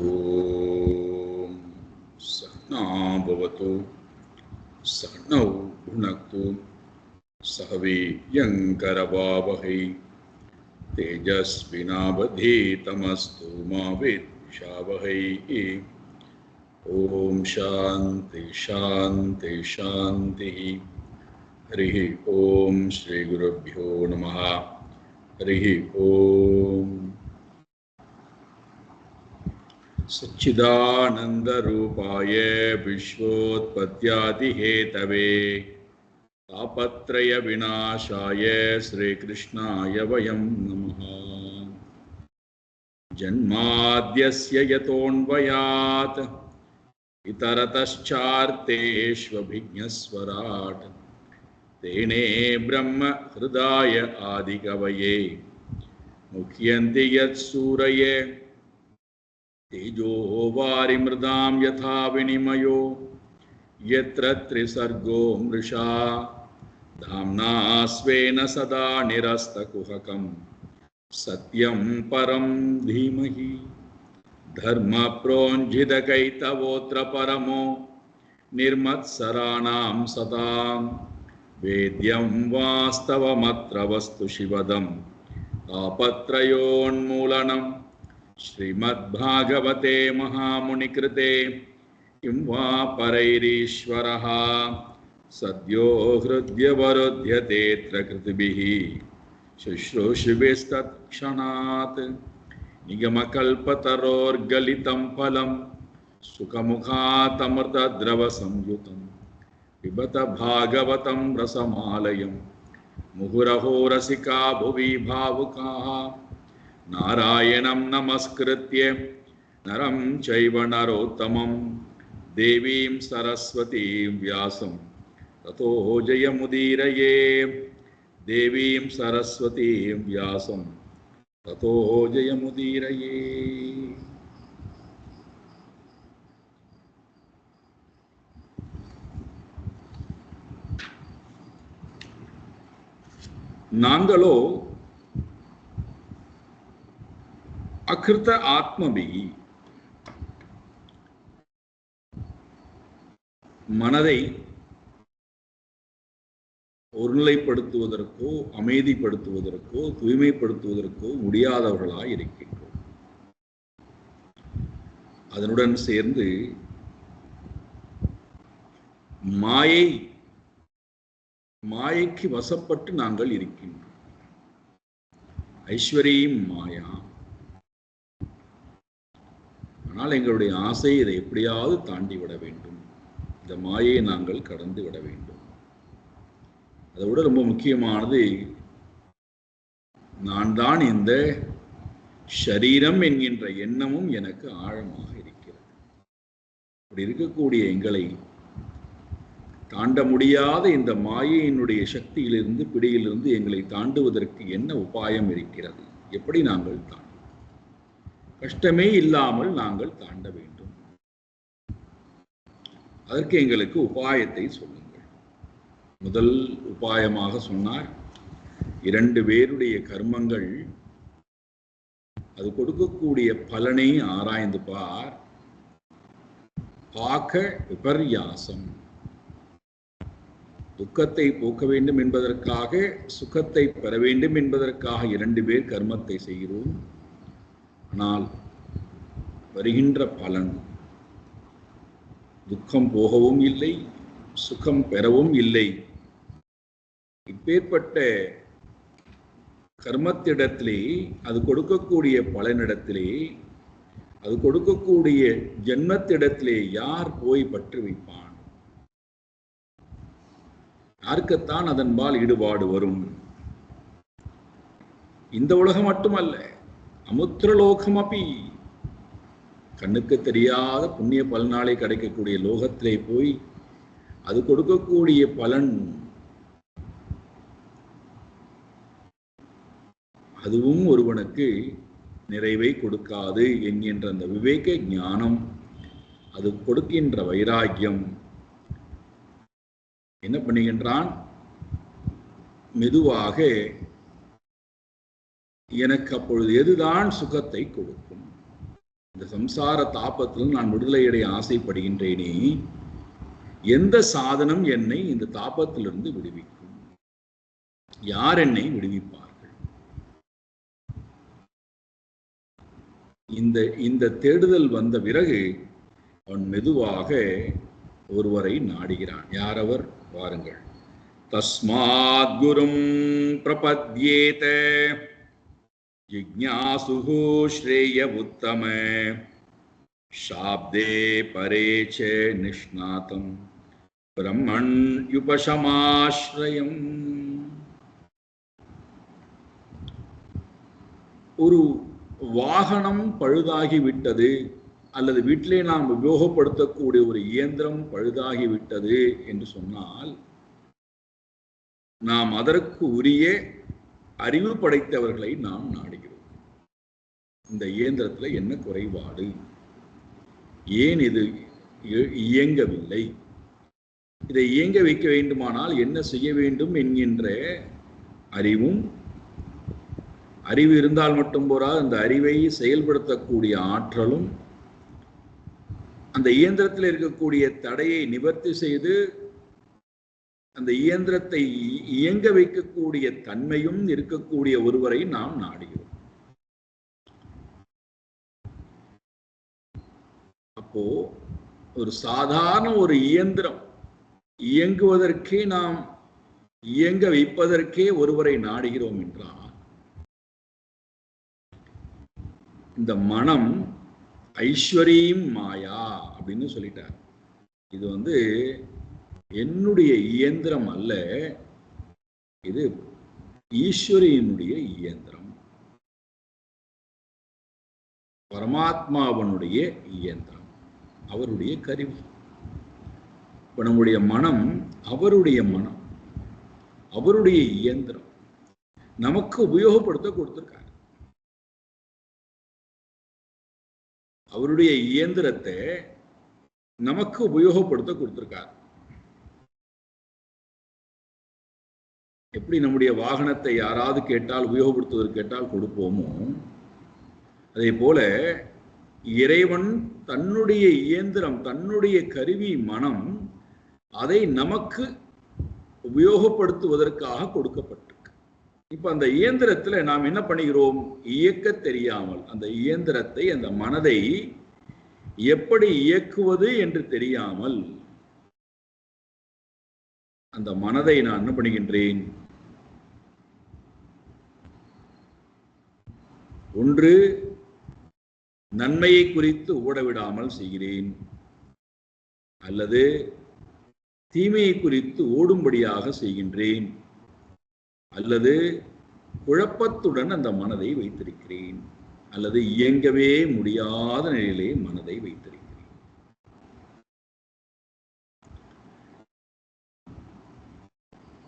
ஓம் சஹ்னா பவது சஹ்னௌ புனக்து சஹ வீர்யங்கரவாவஹை தேஜஸ்வினாவதீதமஸ்து மா வித்விஷாவஹை. ஓம் சாந்தி சாந்தி சாந்தி. ஹரிஹி ஓம் ஸ்ரீ குருப்யோ நமஹ. ஹரிஹி ஓம். सच्चिदानंदरूपाय विश्वोत्पत्त्यादिहेतवे तापत्रय विनाशाय श्रीकृष्णाय वयं नमः. जन्माद्यस्य यतोऽन्वयात् इतरतश्चार्तेष्वभिज्ञस्वराट् तेने ब्रह्म हृदाय आदिकवये मुह्यन्ति यत्सूरये तेजो वारिमृदां यथा विनिमयो यत्र त्रिसर्गो मृषा धाम्ना स्वेन सदा निरस्तकुहकं सत्यं परं धीमहि. धर्मप्रोज्झितकैतवोऽत्र परमो निर्मत्सराणां सतां वेद्यं वास्तवमत्र वस्तु शिवदं तापत्रयोन्मूलनम्. श्रीमद्भागवते महामुनिकृते किं वा परैरीश्वरः सद्यो हृद्यवरुध्यतेऽत्र कृतिभिः शुश्रूषिभिस्तत्क्षणात्. निगमकल्पतरोर्गलितं फलं सुखमुखातमृतद्रवसंयुतं पिबत भागवतं रसमालयं मुहुरहो रसिका भुवि भावुकाः. नारायणं नमस्कृत्य नरं चैव नरोत्तमं देवीं सरस्वतीं व्यासं ततो जयमुदीरये. देवीं सरस्वतीं व्यासं ततो जयमुदीरये. நாங்களோ அகிருத ஆத்மபி, மனதை ஒருநிலைப்படுத்துவதற்கோ அமைதிப்படுத்துவதற்கோ தூய்மைப்படுத்துவதற்கோ முடியாதவர்களாய் இருக்கின்றோம். அதனுடன் சேர்ந்து மாயைக்கு வசப்பட்டு நாங்கள் இருக்கின்றோம். ஐஸ்வர்யம் மாயா. ஆனால் எங்களுடைய ஆசை இதை எப்படியாவது தாண்டி விட வேண்டும். இந்த மாயை நாங்கள் கடந்து விட வேண்டும். அதை விட ரொம்ப முக்கியமானது, நான் தான் இந்த ஷரீரம் என்கின்ற எண்ணமும் எனக்கு ஆழமாக இருக்கிறது. அப்படி இருக்கக்கூடிய எங்களை தாண்ட முடியாத இந்த மாயையினுடைய சக்தியிலிருந்து, பிடியிலிருந்து எங்களை தாண்டுவதற்கு என்ன உபாயம் இருக்கிறது? எப்படி நாங்கள் தாண்ட? கஷ்டமே இல்லாமல் நாங்கள் தாண்ட வேண்டும். அதற்கு எங்களுக்கு உபாயத்தை சொல்லுங்கள். முதல் உபாயமாக சொன்னார், 2 பேருடைய கர்மங்கள் அது கொடுக்கக்கூடிய பலனை ஆராய்ந்து பார். பாக்க விபர்யாசம். துக்கத்தை போக்க வேண்டும் என்பதற்காக, சுகத்தை பெற வேண்டும் என்பதற்காக 2 பேர் கர்மத்தை செய்கிறோம். ஆனால் வருகின்ற பலன் துக்கம் போகவும் இல்லை, சுகம் பெறவும் இல்லை. இப்பேற்பட்ட கர்மத்திடத்திலே, அது கொடுக்கக்கூடிய பலனிடத்திலே, அது கொடுக்கக்கூடிய ஜென்மத்திடத்திலே யார் போய் பற்று வைப்பான்? யாருக்குத்தான் அதன்பால் ஈடுபாடு வரும்? இந்த உலகம் மட்டுமல்ல, அமுத்திரலோகம் அப்பி, கண்ணுக்கு தெரியாத புண்ணிய பலனாலே கிடைக்கக்கூடிய லோகத்திலே போய் அது கொடுக்கக்கூடிய பலன் அதுவும் ஒருவனுக்கு நிறைவை கொடுக்காது என்கின்ற அந்த விவேக ஞானம், அது கொடுக்கின்ற வைராக்கியம் என்ன பண்ணுகின்றான்? மெதுவாக எனக்கு அப்பொழுது எதுதான் சுகத்தை கொடுக்கும், இந்த சம்சார தாபத்தில் நான் விடுதலையடைய ஆசைப்படுகின்றேனே, எந்த சாதனம் என்னை இந்த தாபத்திலிருந்து விடுவிக்கும்? யார் என்னை விடுவிப்பார்கள்? இந்த தேடுதல் வந்த பிறகு அவன் மெதுவாக ஒருவரை நாடுகிறான். யார் அவர்? வாருங்கள். தஸ்மாத் குரும் பிரபத்யேத ஜிக்ஞாசுஹு ஸ்ரேய உத்தம சாப்தே பரேச்ச நிஷ்ணாதம் பிரம்மன் யுபசமாஸ்ரயம். ஒரு வாகனம் பழுதாகிவிட்டது, அல்லது வீட்டிலே நாம் உபயோகப்படுத்தக்கூடிய ஒரு இயந்திரம் பழுதாகிவிட்டது என்று சொன்னால், நாம் அதற்கு உரிய அறிவு படைத்தவர்களை நாம் நாடுகிறோம். இந்த இயந்திரத்தில் என்ன குறைபாடு, ஏன் இது இயங்கவில்லை, இதை இயங்க வைக்க வேண்டுமானால் என்ன செய்ய வேண்டும் என்கின்ற அறிவு இருந்தால் மட்டும் போராது, அந்த அறிவை செயல்படுத்தக்கூடிய ஆற்றலும், அந்த இயந்திரத்தில் இருக்கக்கூடிய தடையை நிவர்த்தி செய்து அந்த இயந்திரத்தை இயங்க வைக்கக்கூடிய தன்மையும் இருக்கக்கூடிய ஒருவரை நாம் நாடுகிறோம். அப்போ ஒரு சாதாரண ஒரு இயந்திரம் இயங்குவதற்கே, நாம் இயங்க வைப்பதற்கே ஒருவரை நாடுகிறோம் என்றால், இந்த மனம் ஐஸ்வரியம் மாயா அப்படின்னு சொல்லிட்டார். இது என்னுடைய இயந்திரம் அல்ல, இது ஈஸ்வரியினுடைய இயந்திரம், பரமாத்மாவனுடைய இயந்திரம், அவருடைய கருவி. இப்ப நம்முடைய மனம் அவருடைய மனம், அவருடைய இயந்திரம், நமக்கு உபயோகப்படுத்த கொடுத்திருக்காரு. அவருடைய இயந்திரத்தை நமக்கு உபயோகப்படுத்த கொடுத்திருக்கார். எப்படி நம்முடைய வாகனத்தை யாராவது கேட்டால், உபயோகப்படுத்துவதற்கு கேட்டால் கொடுப்போமோ, அதே போல இறைவன் தன்னுடைய இயந்திரம், தன்னுடைய கருவி மனம், அதை நமக்கு உபயோகப்படுத்துவதற்காக கொடுக்கப்பட்டிருக்கு. இப்ப அந்த இயந்திரத்துல நாம் என்ன பண்ணுகிறோம்? இயக்க தெரியாமல் அந்த இயந்திரத்தை, அந்த மனதை எப்படி இயக்குவது என்று தெரியாமல் அந்த மனதை நான் என்ன பண்ணுகின்றேன்? ஒன்று, நன்மையை குறித்து ஓடவிடாமல் செய்கிறேன், அல்லது தீமையை குறித்து ஓடும்படியாக செய்கின்றேன், அல்லது குழப்பத்துடன் அந்த மனதை வைத்திருக்கிறேன், அல்லது இயங்கவே முடியாத நிலையிலே மனதை வைத்திருக்கிறேன்.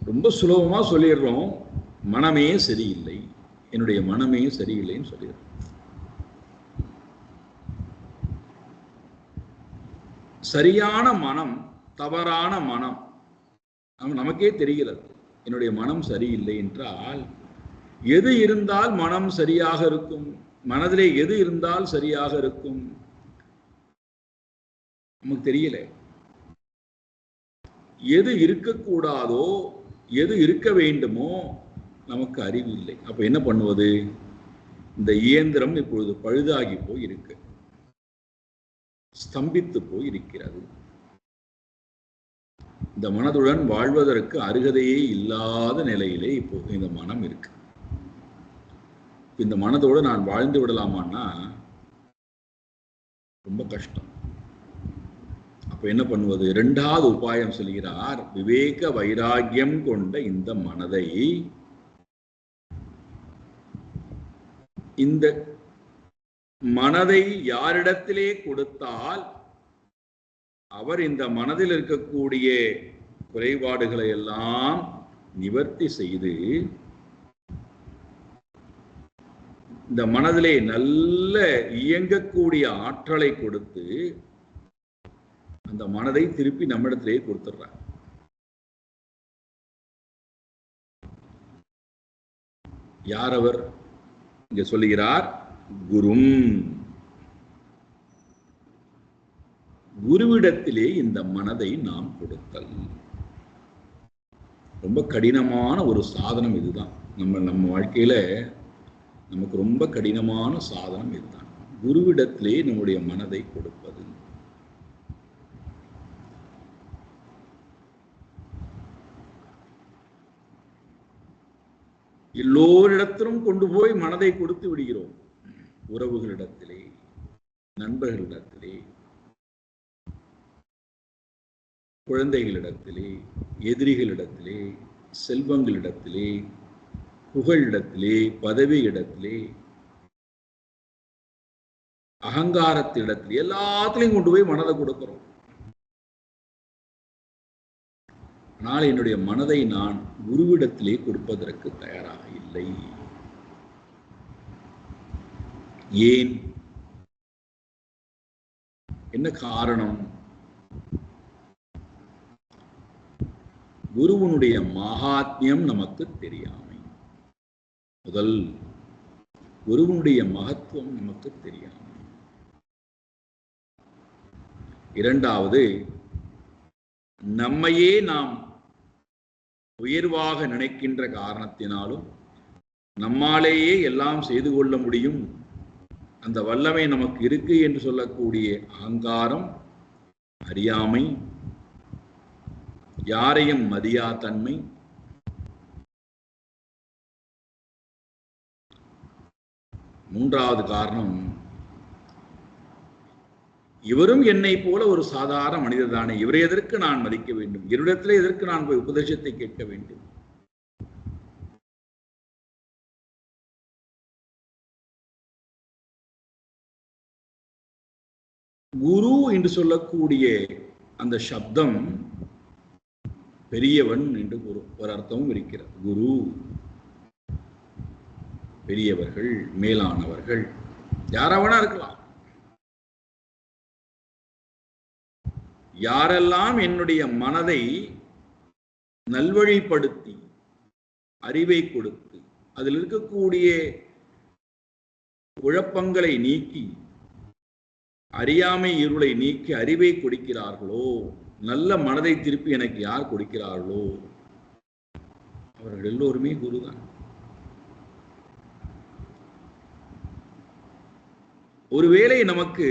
ரொம்ப சுலபமா சொல்லிடுறோம், மனமே சரியில்லை, என்னுடைய மனமே சரியில்லைன்னு சொல்லிடுறோம். சரியான மனம், தவறான மனம் நமக்கே தெரிகிறது. என்னுடைய மனம் சரியில்லை என்றால் எது இருந்தால் மனம் சரியாக இருக்கும்? மனதிலே எது இருந்தால் சரியாக இருக்கும்? நமக்கு தெரியல. எது இருக்கக்கூடாதோ, எது இருக்க வேண்டுமோ நமக்கு அறிவு இல்லை. அப்ப என்ன பண்ணுவது? இந்த இயந்திரம் இப்பொழுது பழுதாகி போய் இருக்கு, ஸ்தம்பித்து போய் இருக்கிறது. இந்த மனதுடன் வாழ்வதற்கு அருகதையே இல்லாத நிலையிலே இப்போ இந்த மனம் இருக்கு. இந்த மனதோடு நான் வாழ்ந்து விடலாமான்னா ரொம்ப கஷ்டம். அப்ப என்ன பண்ணுவது? இரண்டாவது உபாயம் சொல்கிறார். விவேக வைராகியம் கொண்ட இந்த மனதை, இந்த மனதை யாரிடத்திலே கொடுத்தால் அவர் இந்த மனதில் இருக்கக்கூடிய குறைபாடுகளை எல்லாம் நிவர்த்தி செய்து இந்த மனதிலே நல்ல இயங்கக்கூடிய ஆற்றலை கொடுத்து அந்த மனதை திருப்பி நம்மிடத்திலே கொடுத்துடுறார். யார் அவர்? இங்க சொல்லுகிறார், குரும். குருவிடத்திலே இந்த மனதை நாம் கொடுத்தல். ரொம்ப கடினமான ஒரு சாதனம் இதுதான். நம்ம வாழ்க்கையில நமக்கு ரொம்ப கடினமான சாதனம் இதுதான். குருவிடத்திலே நம்முடைய மனதை கொடுப்பது. எல்லோரிடத்திலும் கொண்டு போய் மனதை கொடுத்து விடுகிறோம். உறவுகளிடத்திலே, நண்பர்களிடத்திலே, குழந்தைகளிடத்திலே, எதிரிகளிடத்திலே, செல்வங்களிடத்திலே, புகழிடத்திலே, பதவியிடத்திலே, அகங்காரத்திடத்திலே, எல்லாத்திலையும் கொண்டு போய் மனதை கொடுக்கிறோம். ஆனால் என்னுடைய மனதை நான் குருவிடத்திலே கொடுப்பதற்கு தயாராக இல்லை. ஏன்? என்ன காரணம்? குருவனுடைய மகாத்மியம் நமக்கு தெரியாமை. முதல், குருவனுடைய மகத்துவம் நமக்கு தெரியாமை. இரண்டாவது, நம்மையே நாம் உயர்வாக நினைக்கின்ற காரணத்தினாலும் நம்மாலேயே எல்லாம் செய்து கொள்ள முடியும், அந்த வல்லமை நமக்கு இருக்கு என்று சொல்லக்கூடிய அகங்காரம், அறியாமை, யாரையும் மதியா தன்மை, மூன்றாவது காரணம், இவரும் என்னை போல ஒரு சாதாரண மனிதர் தானே, இவரை எதற்கு நான் மதிக்க வேண்டும், இவரிடத்திலே எதற்கு நான் போய் உபதேசத்தை கேட்க வேண்டும்? குரு என்று சொல்லக்கூடிய அந்த சப்தம் பெரியவன் என்று ஒரு அர்த்தமும் இருக்கிறது. குரு பெரியவர்கள், மேலானவர்கள், யாராவனா இருக்கலாம். யாரெல்லாம் என்னுடைய மனதை நல்வழிப்படுத்தி அறிவை கொடுத்து அதில் இருக்கக்கூடிய குழப்பங்களை நீக்கி அறியாமை இருளை நீக்கி அறிவை கொடுக்கிறார்களோ, நல்ல மனதை திருப்பி எனக்கு யார் கொடுக்கிறார்களோ அவர்கள் எல்லோருமே குருதான். ஒருவேளை நமக்கு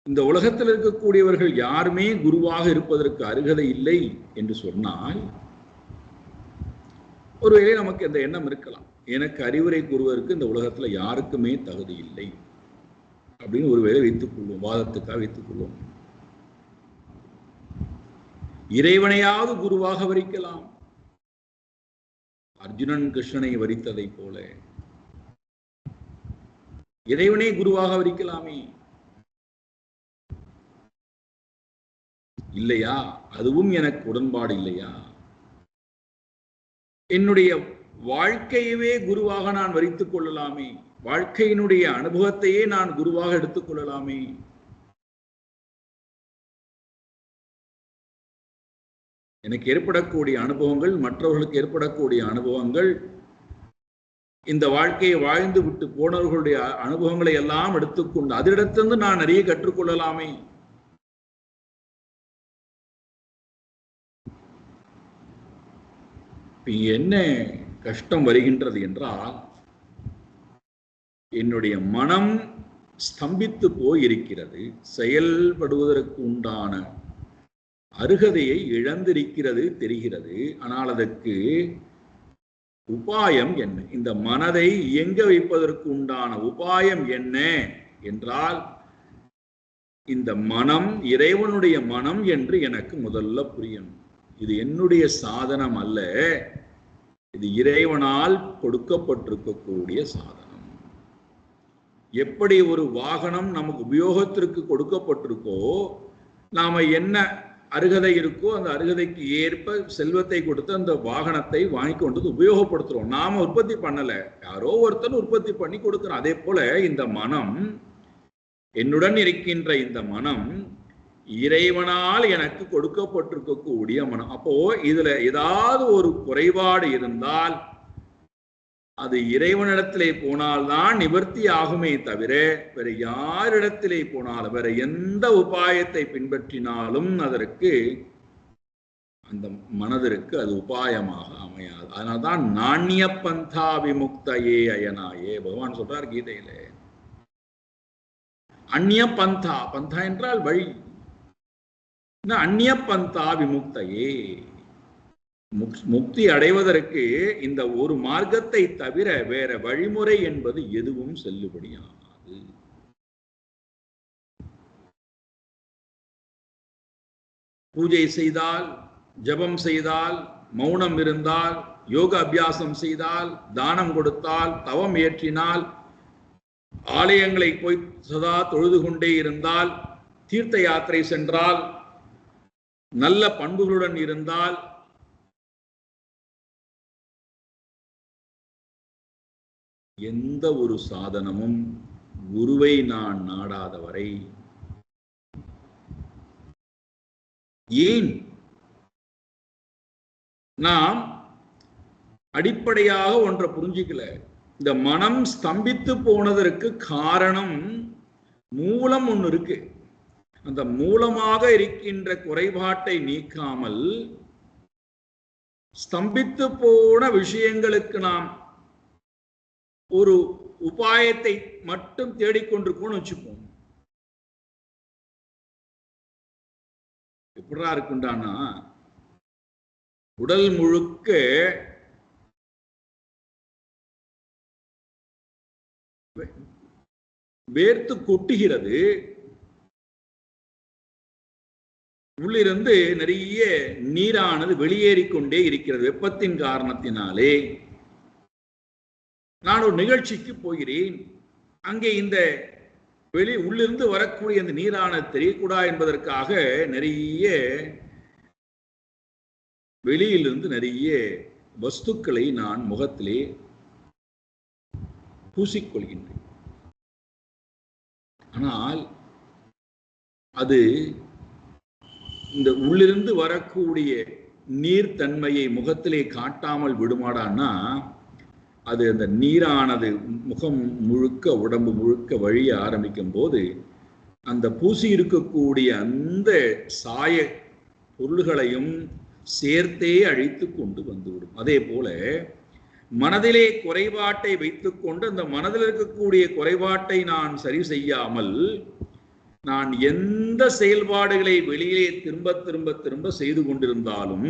இந்த உலகத்தில் இருக்கக்கூடியவர்கள் யாருமே குருவாக இருப்பதற்கு அருகதை இல்லை என்று சொன்னால், ஒருவேளை நமக்கு அந்த எண்ணம் இருக்கலாம், எனக்கு அறிவுரை கூறுவதற்கு இந்த உலகத்துல யாருக்குமே தகுதி இல்லை அப்படின்னு ஒருவேளை வைத்துக் கொள்வோம், வாதத்துக்காக வைத்துக் கொள்வோம். இறைவனையாவது குருவாக வரிக்கலாம். அர்ஜுனன் கிருஷ்ணனை வரித்ததை போல இறைவனை குருவாக வரிக்கலாமே, இல்லையா? அதுவும் எனக்கு உடன்பாடு இல்லையா? என்னுடைய வாழ்க்கையவே குருவாக நான் வரித்துக் கொள்ளலாமே, வாழ்க்கையினுடைய அனுபவத்தையே நான் குருவாக எடுத்துக் கொள்ளலாமே. எனக்கு ஏற்படக்கூடிய அனுபவங்கள், மற்றவர்களுக்கு ஏற்படக்கூடிய அனுபவங்கள், இந்த வாழ்க்கையை வாழ்ந்து விட்டு போனவர்களுடைய அனுபவங்களை எல்லாம் எடுத்துக்கொண்டு அதிலிடத்திலிருந்து நான் நிறைய கற்றுக்கொள்ளலாமே. என்ன கஷ்டம் வருகின்றது என்றால், என்னுடைய மனம் ஸ்தம்பித்து போயிருக்கிறது, செயல்படுவதற்கு உண்டான அருகதையை இழந்திருக்கிறது தெரிகிறது. ஆனால் அதற்கு உபாயம் என்ன? இந்த மனதை இயங்க வைப்பதற்கு உண்டான உபாயம் என்ன என்றால், இந்த மனம் இறைவனுடைய மனம் என்று எனக்கு முதல்ல புரியணும். இது என்னுடைய சாதனம் அல்ல, இது இறைவனால் கொடுக்கப்பட்டிருக்கக்கூடிய சாதனம். எப்படி ஒரு வாகனம் நமக்கு உபயோகத்திற்கு கொடுக்கப்பட்டிருக்கோ, நாம என்ன அருகதை இருக்கோ அந்த அருகதைக்கு ஏற்ப செல்வத்தை கொடுத்து அந்த வாகனத்தை வாங்கி கொண்டு உபயோகப்படுத்துறோம். நாம உற்பத்தி பண்ணல, யாரோ ஒருத்தர் உற்பத்தி பண்ணி கொடுக்கிறோம். அதே போல இந்த மனம், என்னுடன் இருக்கின்ற இந்த மனம் இறைவனால் எனக்கு கொடுக்கப்பட்டிருக்கக்கூடிய மனம். அப்போ இதுல ஏதாவது ஒரு குறைபாடு இருந்தால் அது இறைவனிடத்திலே போனால்தான் நிவர்த்தி ஆகுமே தவிர வேற யாரிடத்திலே போனாலும் வேற எந்த உபாயத்தை பின்பற்றினாலும் அதற்கு அந்த மனதிற்கு அது உபாயமாக அமையாது. அதனால்தான் நாண்ய பந்தா விமுக்தையே அயனாயே பகவான் சொல்றார் கீதையிலே. அந்நிய பந்தா, பந்தா என்றால் வழி, அந்நிய பந்தா விமுக்தையே, முக்தி அடைவதற்கு இந்த ஒரு மார்க்கத்தை தவிர வேற வழிமுறை என்பது எதுவும் செல்லுபடியாகாது. பூஜை செய்தால், ஜபம் செய்தால், மௌனம் இருந்தால், யோக அபியாசம் செய்தால், தானம் கொடுத்தால், தவம் ஏற்றினால், ஆலயங்களை போய் சதா தொழுது கொண்டே இருந்தால், தீர்த்த யாத்திரை சென்றால், நல்ல பண்புகளுடன் இருந்தால், எந்த ஒரு சாதனமும் குருவை நான் நாடாதவரை, ஏன் நாம் அடிப்படையாக ஒன்றை புரிஞ்சுக்கல. இந்த மனம் ஸ்தம்பித்து போனதற்கு காரணம் மூலம் ஒன்று இருக்கு. அந்த மூலமாக இருக்கின்ற குறைபாட்டை நீக்காமல் ஸ்தம்பித்து போன விஷயங்களுக்கு நாம் ஒரு உபாயத்தை மட்டும் தேடிக்கொண்டிருக்கோம்னு வச்சுப்போம். எப்படா இருக்குண்டானா, உடல் முழுக்க வேர்த்து கொட்டுகிறது, உள்ளிருந்து நிறைய நீரானது வெளியேறிக்கொண்டே இருக்கிறது வெப்பத்தின் காரணத்தினாலே. நான் ஒரு நிகழ்ச்சிக்கு போகிறேன், அங்கே இந்த உள்ளிருந்து வரக்கூடிய அந்த நீரானது தெரியக்கூடாது என்பதற்காக நிறைய வெளியிலிருந்து நிறைய வஸ்துக்களை நான் முகத்திலே பூசிக்கொள்கின்றேன். ஆனால் அது இந்த உள்ளிருந்து வரக்கூடிய நீர்த்தன்மையை முகத்திலே காட்டாமல் விடுமாடான்னா, அது அந்த நீரானது முகம் முழுக்க உடம்பு முழுக்க வழிய ஆரம்பிக்கும் போது அந்த பூசி இருக்கக்கூடிய அந்த சாய பொருள்களையும் சேர்த்தே அழித்து கொண்டு வந்துவிடும். அதே போல மனதிலே குறைபாட்டை வைத்துக்கொண்டு அந்த மனதில் இருக்கக்கூடிய குறைபாட்டை நான் சரி செய்யாமல் நான் எந்த செயல்பாடுகளை வெளியிலே திரும்ப திரும்ப திரும்ப செய்து கொண்டிருந்தாலும்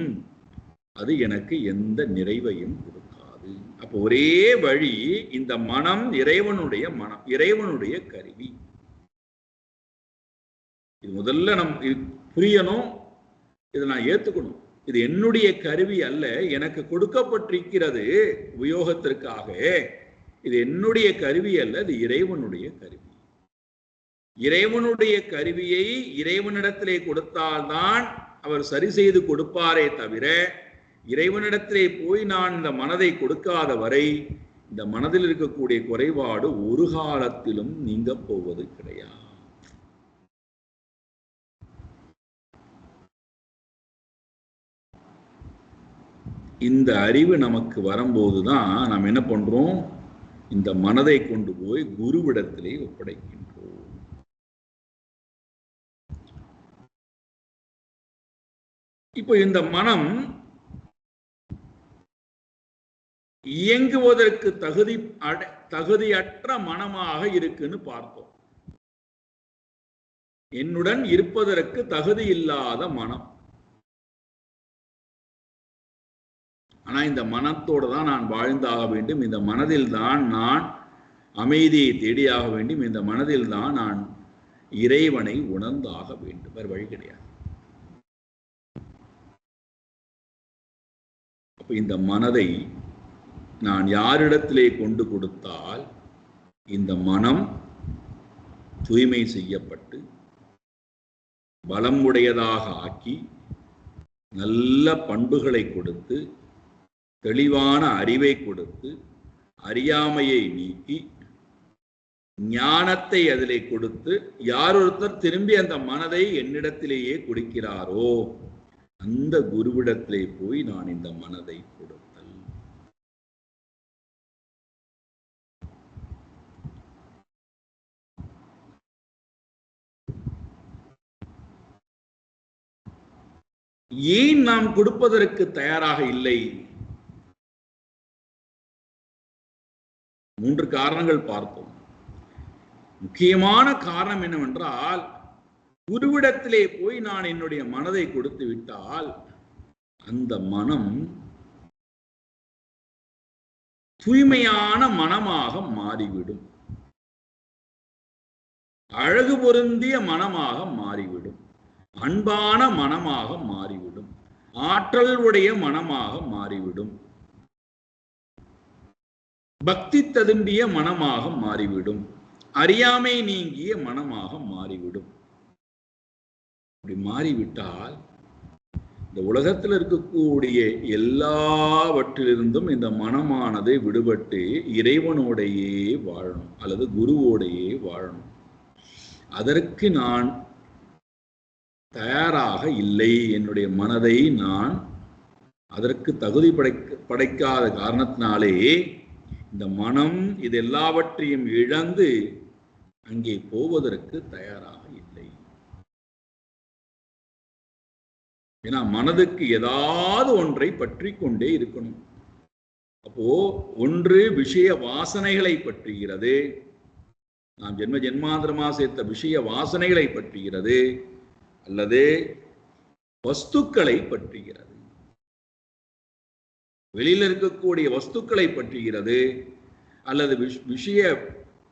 அது எனக்கு எந்த நிறைவையும் கொடுக்காது. அப்போ ஒரே வழி, இந்த மனம் இறைவனுடைய மனம், இறைவனுடைய கருவி. இது முதல்ல புரியணும், இதை நான் ஏத்துக்கணும். இது என்னுடைய கருவி அல்ல, எனக்கு கொடுக்கப்பட்டிருக்கிறது உபயோகத்திற்காக. இது என்னுடைய கருவி அல்ல, இது இறைவனுடைய கருவி. இறைவனுடைய கருவியை இறைவனிடத்திலே கொடுத்தால்தான் அவர் சரி செய்து கொடுப்பாரே தவிர, இறைவனிடத்திலே போய் நான் இந்த மனதை கொடுக்காத வரை இந்த மனதில் இருக்கக்கூடிய குறைபாடு ஒரு காலத்திலும் நீங்க போவது கிடையாது. இந்த அறிவு நமக்கு வரும்போதுதான் நாம் என்ன பண்றோம், இந்த மனதை கொண்டு போய் குருவிடத்திலே ஒப்படைக்கின்றோம். இப்போ இந்த மனம் இயங்குவதற்கு தகுதியற்ற மனமாக இருக்குன்னு பார்த்தோம். என்னுடன் இருப்பதற்கு தகுதி இல்லாத மனம். ஆனா இந்த மனத்தோடு தான் நான் வாழ்ந்தாக வேண்டும், இந்த மனதில் தான் நான் அமைதியை தேடியாக வேண்டும், இந்த மனதில் தான் நான் இறைவனை உணர்ந்தாக வேண்டும், வேறு வழி கிடையாது. அப்ப இந்த மனதை நான் யாரிடத்திலே கொண்டு கொடுத்தால் இந்த மனம் தூய்மை செய்யப்பட்டு பலம் உடையதாக ஆக்கி நல்ல பண்புகளை கொடுத்து தெளிவான அறிவை கொடுத்து அறியாமையை நீக்கி ஞானத்தை அதிலே கொடுத்து யார் ஒருத்தர் திரும்பி அந்த மனதை என்னிடத்திலேயே கொடுக்கிறாரோ அந்த குருவிடத்திலே போய் நான் இந்த மனதை கொடுத்தல். ஏன் நாம் கொடுப்பதற்கு தயாராக இல்லை? 3 காரணங்கள் பார்த்தோம். முக்கியமான காரணம் என்னவென்றால், குருவிடத்திலே போய் நான் என்னுடைய மனதை கொடுத்து விட்டால் அந்த மனம் தூய்மையான மனமாக மாறிவிடும், அழகு பொருந்திய மனமாக மாறிவிடும், அன்பான மனமாக மாறிவிடும், ஆற்றல் உடைய மனமாக மாறிவிடும், பக்தி ததும்பிய மனமாக மாறிவிடும், அறியாமை நீங்கிய மனமாக மாறிவிடும். அப்படி மாறிவிட்டால் இந்த உலகத்தில் இருக்கக்கூடிய எல்லாவற்றிலிருந்தும் இந்த மனமானது விடுபட்டு இறைவனோடையே வாழணும் அல்லது குருவோடையே வாழணும். அதற்கு நான் தயாராக இல்லை. என்னுடைய மனதை நான் அதற்கு தகுதி படைக்காத காரணத்தினாலே இந்த மனம் இது எல்லாவற்றையும் இழந்து அங்கே போவதற்கு தயாராக இல்லை. ஏன்னா மனதுக்கு ஏதாவது ஒன்றை பற்றி கொண்டே இருக்கணும். அப்போ ஒன்று விஷய வாசனைகளை பற்றுகிறது, நாம் ஜென்ம ஜென்மாந்திரமா சேர்த்த விஷய வாசனைகளை பற்றுகிறது, அல்லது வஸ்துக்களை பற்றுகிறது, வெளியில் இருக்கக்கூடிய வஸ்துக்களை பற்றுகிறது, அல்லது விஷய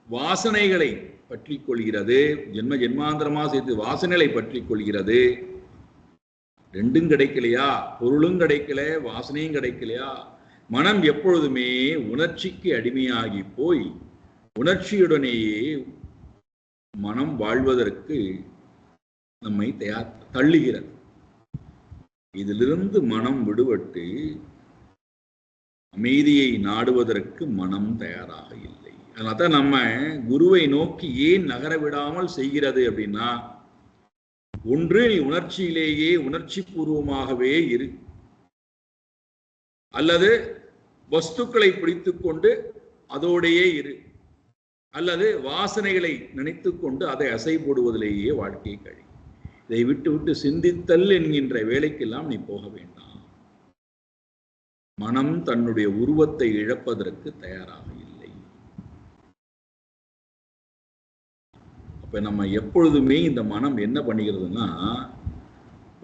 வாசனைகளை பற்றி கொள்கிறது, ஜென்ம ஜென்மாந்திரமா சேர்த்து வாசனைகளை பற்றி கொள்கிறது. ரெண்டும் கிடைக்கலையா? பொருளும் கிடைக்கல, வாசனையும் கிடைக்கலையா? மனம் எப்பொழுதுமே உணர்ச்சிக்கு அடிமையாகி போய் உணர்ச்சியுடனேயே மனம் வாழ்வதற்கு நம்மை தள்ளுகிறது. இதிலிருந்து மனம் விடுபட்டு அமைதியை நாடுவதற்கு மனம் தயாராக இல்லை. அதனால தான் நம்ம குருவை நோக்கி ஏன் நகர விடாமல் செய்கிறது அப்படின்னா, ஒன்று நீ உணர்ச்சியிலேயே உணர்ச்சி பூர்வமாகவே இரு, அல்லது வஸ்துக்களை பிடித்துக் கொண்டு அதோடையே இரு, அல்லது வாசனைகளை நினைத்து கொண்டு அதை அசை போடுவதிலேயே வாழ்க்கையை கழி. இதை விட்டு விட்டு சிந்தித்தல் என்கின்ற வேலைக்கெல்லாம் நீ போக வேண்டாம். மனம் தன்னுடைய உருவத்தை இழப்பதற்கு தயாராக இல்லை. அப்ப நம்ம எப்பொழுதுமே இந்த மனம் என்ன பண்ணுகிறதுனா,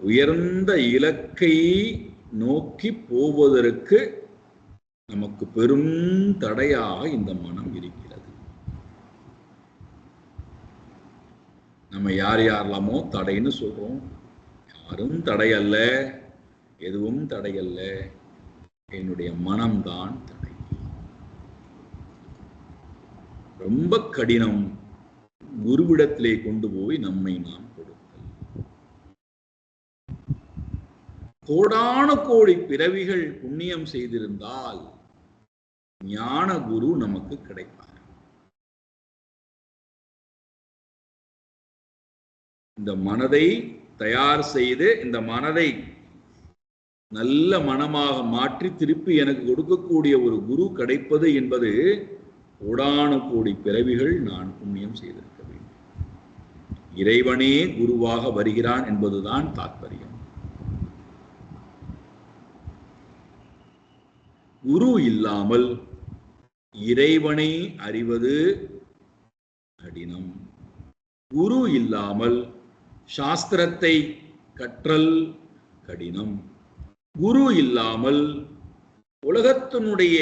உயர்ந்த இலக்கை நோக்கி போவதற்கு நமக்கு பெரும் தடையாக இந்த மனம் இருக்கிறது. நம்ம யார் யாரெல்லாமோ தடைன்னு சொல்றோம். யாரும் தடை அல்ல, எதுவும் தடை அல்ல, என்னுடைய மனம்தான் தடை. ரொம்ப கடினம் குருவிடத்திலே கொண்டு போய் நம்மை நாம் கொடுத்தல். கோடான கோடி பிறவிகள் புண்ணியம் செய்திருந்தால் ஞான குரு நமக்கு கிடைப்பார். இந்த மனதை தயார் செய்து இந்த மனதை நல்ல மனமாக மாற்றி திருப்பி எனக்கு கொடுக்கக்கூடிய ஒரு குரு கிடைப்பது என்பது கோடான கோடி பிறவிகள் நான் புண்ணியம் செய்திருக்க வேண்டும். இறைவனே குருவாக வருகிறான் என்பதுதான் தாற்பயம். குரு இல்லாமல் இறைவனை அறிவது கடினம். குரு இல்லாமல் சாஸ்திரத்தை கற்றல் கடினம். குரு இல்லாமல் உலகத்தினுடைய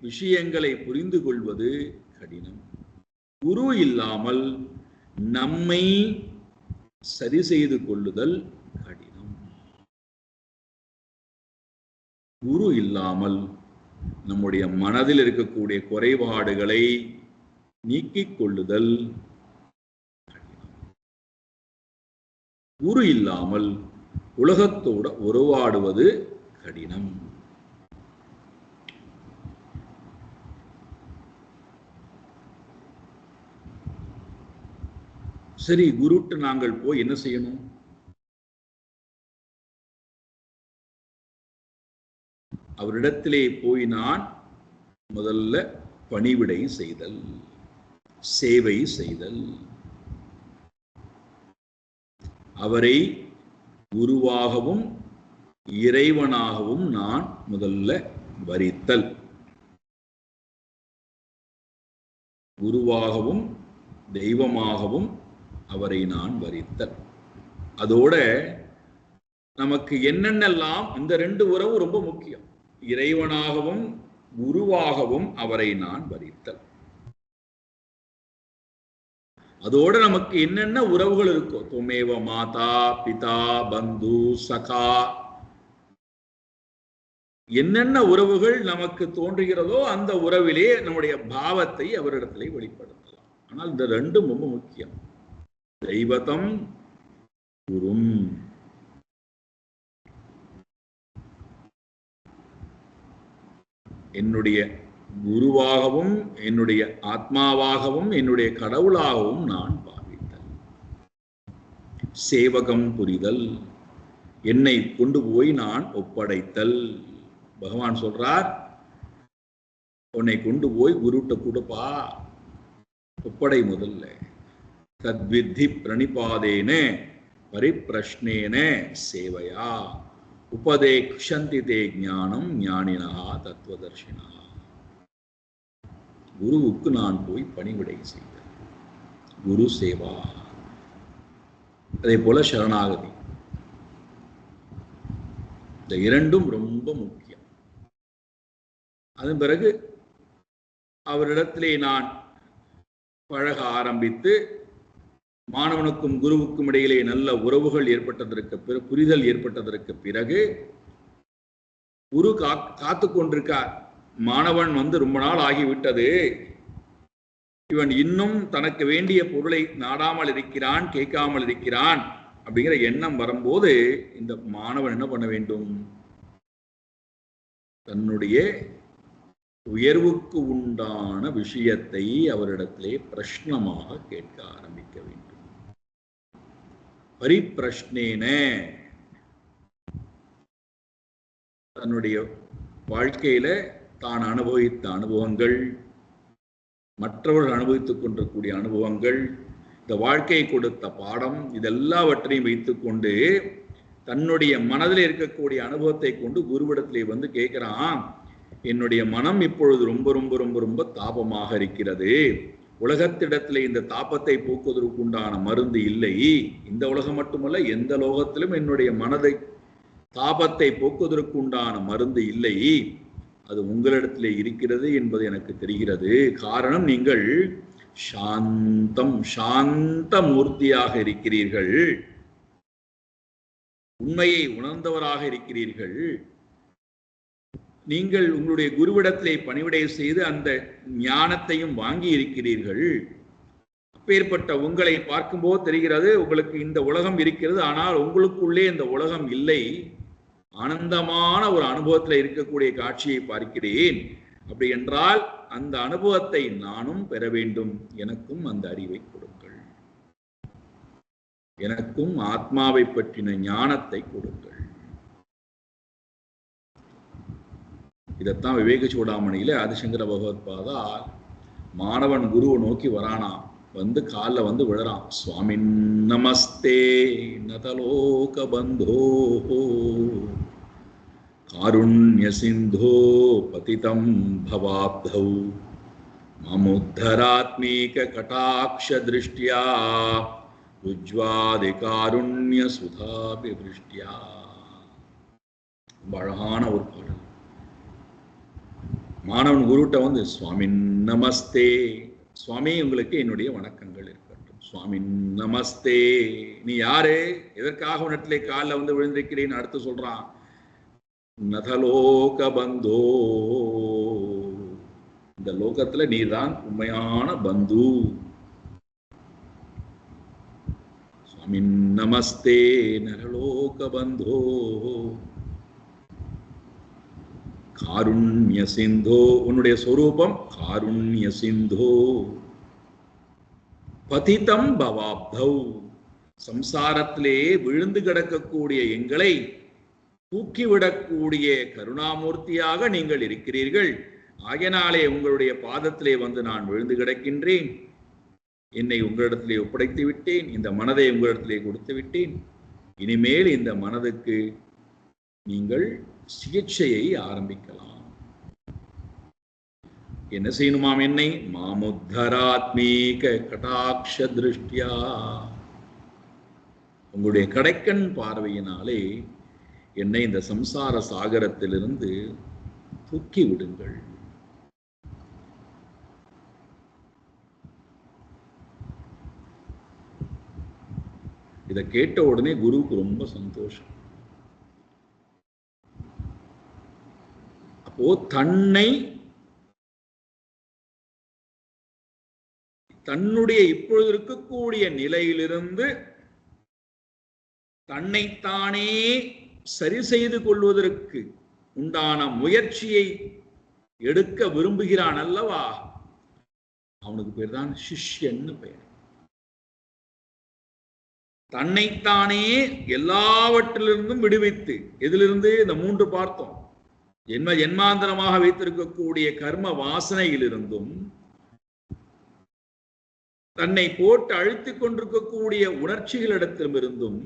விஷயங்களை புரிந்து கொள்வது கடினம். குரு இல்லாமல் நம்மை சரி செய்து கொள்ளுதல் கடினம். குரு இல்லாமல் நம்முடைய மனதில் இருக்கக்கூடிய குறைபாடுகளை நீக்கிக் கொள்ளுதல் கடினம். குரு இல்லாமல் உலகத்தோடு உறவாடுவது கடினம். சரி, குருட்டு நாங்கள் போய் என்ன செய்யணும்? அவரிடத்திலே போய் நான் முதல்ல பணிவிடை செய்தல், சேவை செய்தல், அவரை குருவாகவும் இறைவனாகவும் நான் முதல்ல வரித்தல், குருவாகவும் தெய்வமாகவும் அவரை நான் வரித்தல். அதோட நமக்கு என்னென்னலாம் இந்த ரெண்டு உறவு ரொம்ப முக்கியம். இறைவனாகவும் குருவாகவும் அவரை நான் வரித்தல். அதோட நமக்கு என்னென்ன உறவுகள் இருக்கோ, துமேவ மாதா பிதா பந்து சகா, என்னென்ன உறவுகள் நமக்கு தோன்றுகிறதோ அந்த உறவிலே நம்முடைய பாவத்தை அவரிடத்திலே வெளிப்படுத்தலாம். ஆனால் இந்த ரெண்டும் ரொம்ப முக்கியம். தெய்வதம் குரும், என்னுடைய குருவாகவும் என்னுடைய ஆத்மாவாகவும் என்னுடைய கடவுளாகவும் நான் பாவித்தல். சேவகம் புரிதல், என்னை கொண்டு போய் நான் ஒப்படைத்தல். பகவான் சொல்றார், உன்னை கொண்டு போய் குருட்ட கொடுப்பா, ஒப்படை முதல்ல. தத்வித்தி பிரணிபாதேன பரிப்ரஷ்னேன சேவையா உபதேக்ஷந்தி தே ஞானம் ஞானினா தத்துவதர்ஷினா. குருவுக்கு நான் போய் பணிவிடை செய்தேன், குரு சேவா. அதே போல சரணாகதி, இந்த இரண்டும் ரொம்ப முக்கியம். அதன் பிறகு அவரிடத்திலே நான் பழக ஆரம்பித்து மாணவனுக்கும் குருவுக்கும் இடையிலே நல்ல உறவுகள் ஏற்பட்டதற்கு பிறகு, புரிதல் ஏற்பட்டதற்கு பிறகு குரு காத்து கொண்டிருக்கார். மாணவன் ரொம்ப நாள் ஆகிவிட்டது, இவன் இன்னும் தனக்கு வேண்டிய பொருளை நாடாமல் இருக்கிறான், கேட்காமல் இருக்கிறான் அப்படிங்கிற எண்ணம் வரும்போது இந்த மாணவன் என்ன பண்ண வேண்டும்? தன்னுடைய உயர்வுக்கு உண்டான விஷயத்தை அவரிடத்திலே பிரஷ்னமாக கேட்க ஆரம்பிக்க வேண்டும். பரிப்ரஷ்னேன, தன்னுடைய வாழ்க்கையில தான் அனுபவித்த அனுபவங்கள், மற்றவர்கள் அனுபவித்துக் கொண்டிருக்கக்கூடிய அனுபவங்கள், இந்த வாழ்க்கையை கொடுத்த பாடம், இதெல்லாவற்றையும் வைத்துக்கொண்டு தன்னுடைய மனதில் இருக்கக்கூடிய அனுபவத்தை கொண்டு குருவிடத்திலே கேட்கிறான், என்னுடைய மனம் இப்பொழுது ரொம்ப ரொம்ப ரொம்ப ரொம்ப தாபமாக இருக்கிறது. உலகத்திடத்திலே இந்த தாபத்தை போக்குவதற்கு உண்டான மருந்து இல்லை. இந்த உலகம் மட்டுமல்ல, எந்த லோகத்திலும் என்னுடைய மனதை தாபத்தை போக்குவதற்கு உண்டான மருந்து இல்லை. அது உங்களிடத்திலே இருக்கிறது என்பது எனக்கு தெரிகிறது. காரணம், நீங்கள் சாந்த மூர்த்தியாக இருக்கிறீர்கள், உண்மையை உணர்ந்தவராக இருக்கிறீர்கள். நீங்கள் உங்களுடைய குருவிடத்திலே பணிவிடை செய்து அந்த ஞானத்தையும் வாங்கி இருக்கிறீர்கள். அப்பேற்பட்ட உங்களை பார்க்கும்போது தெரிகிறது, உங்களுக்கு இந்த உலகம் இருக்கிறது, ஆனால் உங்களுக்குள்ளே இந்த உலகம் இல்லை. ஆனந்தமான ஒரு அனுபவத்தில் இருக்கக்கூடிய காட்சியை பார்க்கிறேன். அப்படி என்றால் அந்த அனுபவத்தை நானும் பெற வேண்டும். எனக்கும் அந்த அறிவை கொடுங்கள், எனக்கும் ஆத்மாவை பற்றின ஞானத்தை கொடுங்கள். இதைத்தான் விவேக சூடாமணியில ஆதிசங்கர பகவத்பாதா மாணவன் குருவை நோக்கி வரானா, காலில் விழறான். சுவாமின் நமஸ்தே நதலோக பந்தோ காருண்ய சிந்தோ பதிதம் பவாப்தௌ மமுத்தராத்மீக கடாட்ச திருஷ்டியா உஜ்வாதி காருண்ய சுதாபிவிருஷ்டியா. அழகான ஒரு பாடல். மாணவன் குருட்ட சுவாமின் நமஸ்தே, சுவாமி உங்களுக்கு என்னுடைய வணக்கங்கள் இருக்கட்டும். சுவாமின் நமஸ்தே, நீ யாரு, எதற்காக உன்னிடத்திலே காலில் விழுந்திருக்கிறேன்? அடுத்து சொல்றான், நதலோக பந்தோ, இந்த லோகத்துல நீதான் உண்மையான பந்து. சுவாமின் நமஸ்தே நரலோக பந்தோ காருண்ய சிந்தோ, உன்னுடைய சொரூபம் காருண்ய சிந்தோ பதிதம் பவாப்தௌ, சம்சாரத்திலே விழுந்து கிடக்கக்கூடிய எங்களை தூக்கிவிடக்கூடிய கருணாமூர்த்தியாக நீங்கள் இருக்கிறீர்கள். ஆகையினாலே உங்களுடைய பாதத்திலே நான் விழுந்து கிடக்கின்றேன். என்னை உங்களிடத்திலே ஒப்படைத்து விட்டேன், இந்த மனதை உங்களிடத்திலே கொடுத்து விட்டேன். இனிமேல் இந்த மனதுக்கு நீங்கள் சிகிச்சையை ஆரம்பிக்கலாம். என்ன செய்யணுமாம்? என்னை மாமுத்தராத்மீக கடாட்ச திருஷ்டியா, உங்களுடைய கடைக்கண் பார்வையினாலே என்னை இந்த சம்சார சாகரத்திலிருந்து தூக்கி விடுங்கள். இதை கேட்ட உடனே குருவுக்கு ரொம்ப சந்தோஷம். அப்போ தன்னுடைய இப்பொழுது இருக்கக்கூடிய நிலையிலிருந்து தன்னைத்தானே சரி செய்து கொள்வதற்கு உண்டான முயற்சியை எடுக்க விரும்புகிறான் அல்லவா, அவனுக்கு பேர் தான் சிஷ்யன்னு பெயர். தன்னைத்தானே எல்லாவற்றிலிருந்தும் விடுவித்து, எதிலிருந்து? இந்த 3 பார்த்தோம். ஜென்மாந்தரமாக வைத்திருக்கக்கூடிய கர்ம வாசனையிலிருந்தும், தன்னை போட்டு அழுத்திக் கொண்டிருக்கக்கூடிய உணர்ச்சிகளிடத்திலிருந்தும்,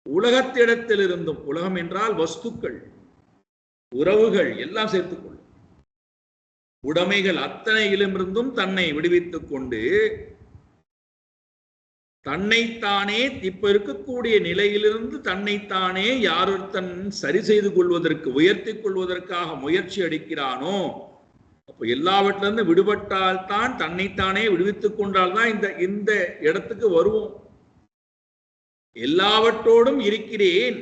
உலகத்திடத்திலிருந்தும், உலகம் என்றால் வஸ்துக்கள், உறவுகள் எல்லாம் சேர்த்துக்கொள்ளும், உடைமைகள் அத்தனையிலிருந்தும் தன்னை விடுவித்துக் கொண்டு தன்னைத்தானே இப்ப இருக்கக்கூடிய நிலையிலிருந்து தன்னைத்தானே யாரொருத்தன் சரி செய்து கொள்வதற்கு, உயர்த்தி கொள்வதற்காக முயற்சி அடிக்கிறானோ, அப்ப எல்லாவற்றிலிருந்து விடுபட்டால் தான், தன்னைத்தானே விடுவித்துக் கொண்டால்தான் இந்த இடத்துக்கு வருவோம். எல்லாவற்றோடும் இருக்கிறேன்,